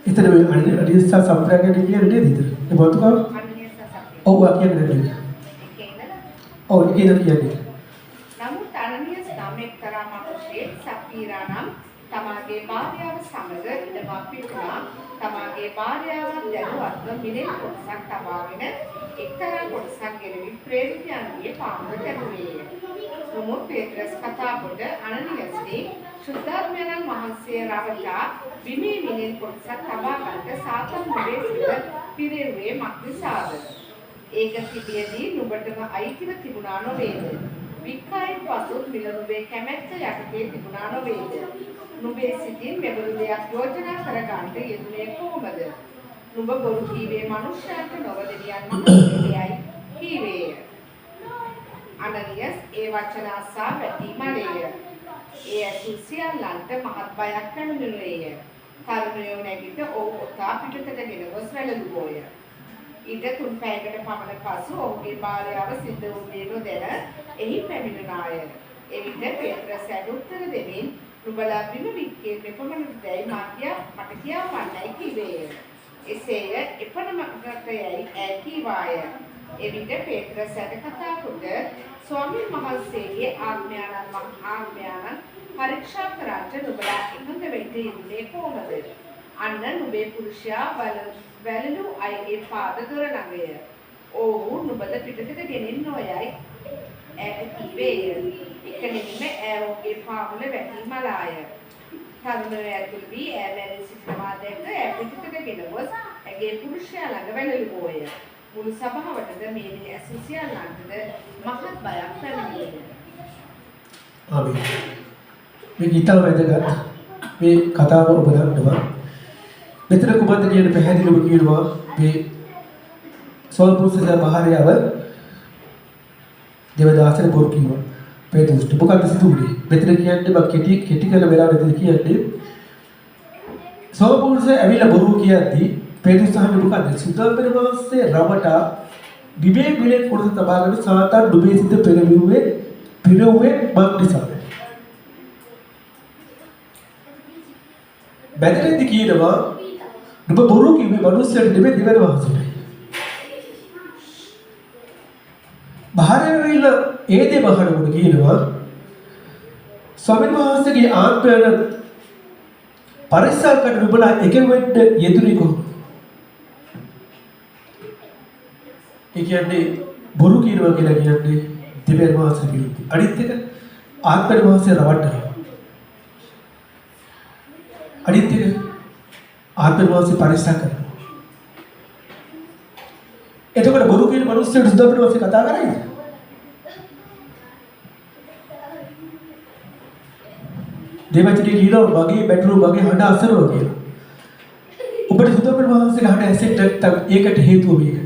इतने में अनियसा संप्रदाय के लिए रेडी थी ये बहुत का ओ वो क्या रेडी ओ ये इधर किया गया නමුත් අනන්‍යස් නාමයක් තරම අපේ සපීරානම් තමාගේ භාර්යාව සමග ඉඳවා පිටුනා තමාගේ භාර්යාව දැනුවත්ව මිනිල් කොටසක් තබාගෙන එක්තරා කොටසක් ගෙනවි ප්‍රේරිතයන්ගේ පාමුල කැපුවේය. නමුත් පේත්‍රස් කතා කොට අනන්‍යස්දී සුද්ධාත්මයන් වහන්සේ රවටා බිමේ මිනිල් කොටසක් තබා ගන්නට සාතන් මුවේ සිට පිරෙව්වේ මක්නිසාද? ඒක තිබියදී නුඹටම අයිතිව තිබුණා නොවේද? වික්කයින් පසු මිලනුවේ කැමැත්ත යටතේ තිබුණා නොවේද? නුඹේ සිතින් මෙබඳු දෙයක් යෝජනා කරගන්නට යෙදුනේ කොහොමද? නුඹ බොරු කීවේ මනුෂ්‍යයන්ට නොව දෙවියන් මනුෂ්‍යයයි කීවේය. අනනියස් ඒ වචන අසා වැටී මලේය. ඒ ඇසු සියල්ලන්ට මහත් බයක් පැමිණුණේය. තරුණයෝ නැගිට ඔහු ඔතා පිටතට ගෙන ගොස් වැළඳුවෝය. ඊට තුන් පැයකට පමණ පසු ඔහුගේ භාර්යාව සිද්ධ වූයේ නොදැන එහි පැමිණුණාය. එවිට පේත්‍රස් උත්තර දෙමින් නුඹලා බිම වික්කේ මෙපමණදැයි මට කියවන්නයි කිවේය. එසේය එපමණකට යයි ඈ කීවාය. එවිට පේත්‍රස් කතා කොට ස්වාමීන් වහන්සේගේ ආඥානන් පරීක්ෂා කරන්න නුඹලා එකඟ වෙන්නේ ඉන්නේ කොහොමද? අන්න නුඹේ පුරුෂයා වැළලු අයගේ පාද දොර ළඟය. ඔව්හු නුඹද පිටතට ගෙනින්න ඔයයි ඈට කීවේය. එකෙනෙම ඈවගේ පාමුල වැටි මලාය. තරුණය ඇතුළු වී ඈ වැළලී සිටිනවා දැක ඈ පිටතට ගෙන ගොස් ඇගේ පුරුෂයා ළඟ වැළලුවෝය. මුළු සභාවටද මේ ඇසු සියල්ලන්ටද මහත් බයක් පැමිණියේය. ආමේන්. මේ ගීතාව වැදගත්. මේ කතාව ඔබ දන්නවා. මෙතන කුමද්ද කියන පැහැදිලිව කියනවා මේ සෝල්පුරුෂයා මහරයව දේවදාසට බොරු කිව්වා. පේතුස්ට මොකක්ද සිදුුනේ? මෙතන කියන්නේ මම කෙටි කරන වෙලාවෙදී කියන්නේ සෝල්පුරුෂයා ඇවිල්ලා බොරු කියද්දී පේතුස් අහන්නේ මොකද්ද? සුද්ධෝදන වහන්සේ රවටා විවේක විලේ කොටස තබාගෙන සාතන් ඩුබේ සිට පෙරළුවේ මග්නිසාව. බැදරෙද්දි කියනවා නුඹ බොරු කිව්වේ මනුස්සයෙක් නෙමෙයි දෙවියන් වහන්සේට. බාහිර ඒ දේ බහනකොට කියනවා ස්වාමීන් වහන්සේගේ ආත්මයන් පරිස්සම් කරන නුඹලා එකෙන් වෙන්න යෙදුනේ කොහොමද? ඒ කියන්නේ බොරු කියනවා කියලා කියන්නේ දෙවියන් වහන්සේ විරුද්ධ. අනිත් එක ආත්මයන් වහන්සේ රවට්ටනවා. අනිත් එක ආත්මයන් වහන්සේ පරිස්සම් කරනවා. එතකොට බොරු කියන මිනිස්සුන්ට සුද්ධෝදන වහන්සේ කතා කරයිද? දෙවචනේ කියනවා මගේ බැටළු මගේ හඬ අසරව කියලා. ඔබට සුද්ධෝදන වහන්සේගේ හඬ ඇසෙන්න නැත්නම් ඒකට හේතුව මේක.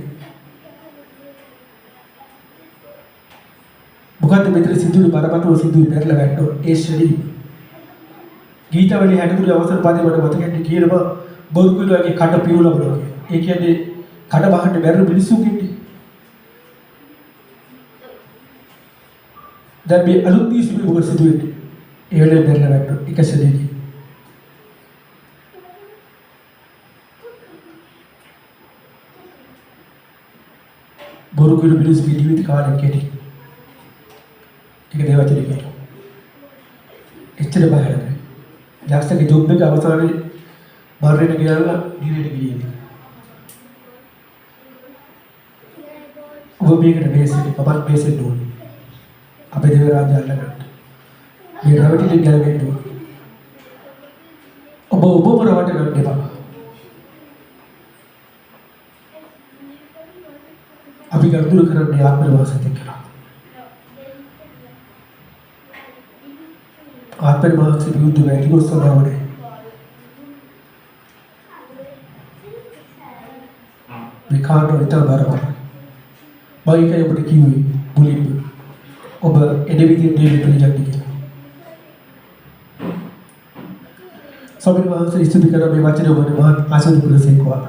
මොකද්ද මෙතන සිදුවේ බරපතල සිදුවේ පෙරලා වැට්ටෝ ඒ ශරීරය. ගීතවලේ 63 අවසන් පදේ මට මතකයි කියනවා බොරු කිලෝගේ කඩ පියුලා බලනවා. ඒ කියන්නේ කඩ බහන්න බැරි මිනිස්සු කින්නේ. දැන් මේ අලුත් දීසිමේ මොකද සිදුවෙන්නේ? ඒ වෙලේ බැරලා වැට්ටෝ එක ශරීරය. බොරු කිලෝ මිනිස්සු ජීවිත කාලයක් කෙටි. ඒක දේවචනේ කියනවා. එච්චර බයයි. යක්ෂගේ ජොබ් එක අවසානයේ බාරේට ගියාලා ඩීලේට ගියේ. ඔබ මේකට බේසෙන්නේ පපත් බේසෙන්න ඕනේ. අපේ දේව රාජ්‍ය අල්ලගන්න. මේ රවටිලි ගැලවෙන්න ඕනේ. ඔබ රවට ගන්න එපා. අපි ගරුදුර කරන්නේ ආත්ම වාසයත් එක්කලා. ආත්ම වාසය විරුද්ධ වෙයි ගොස්සනවනේ. මේ කාටෝ විතර බරපතල. බයිකේ ඔබට කිව්වේ මුලින්ම ඔබ එඩෙවිදින් දෙවි පිළිගන්න කියලා. ස්වාමීන් වහන්සේ ඉස්තුති කරන මේ වචනේ ඔබට මහත් ආශිර්වාද පුරසේකවා.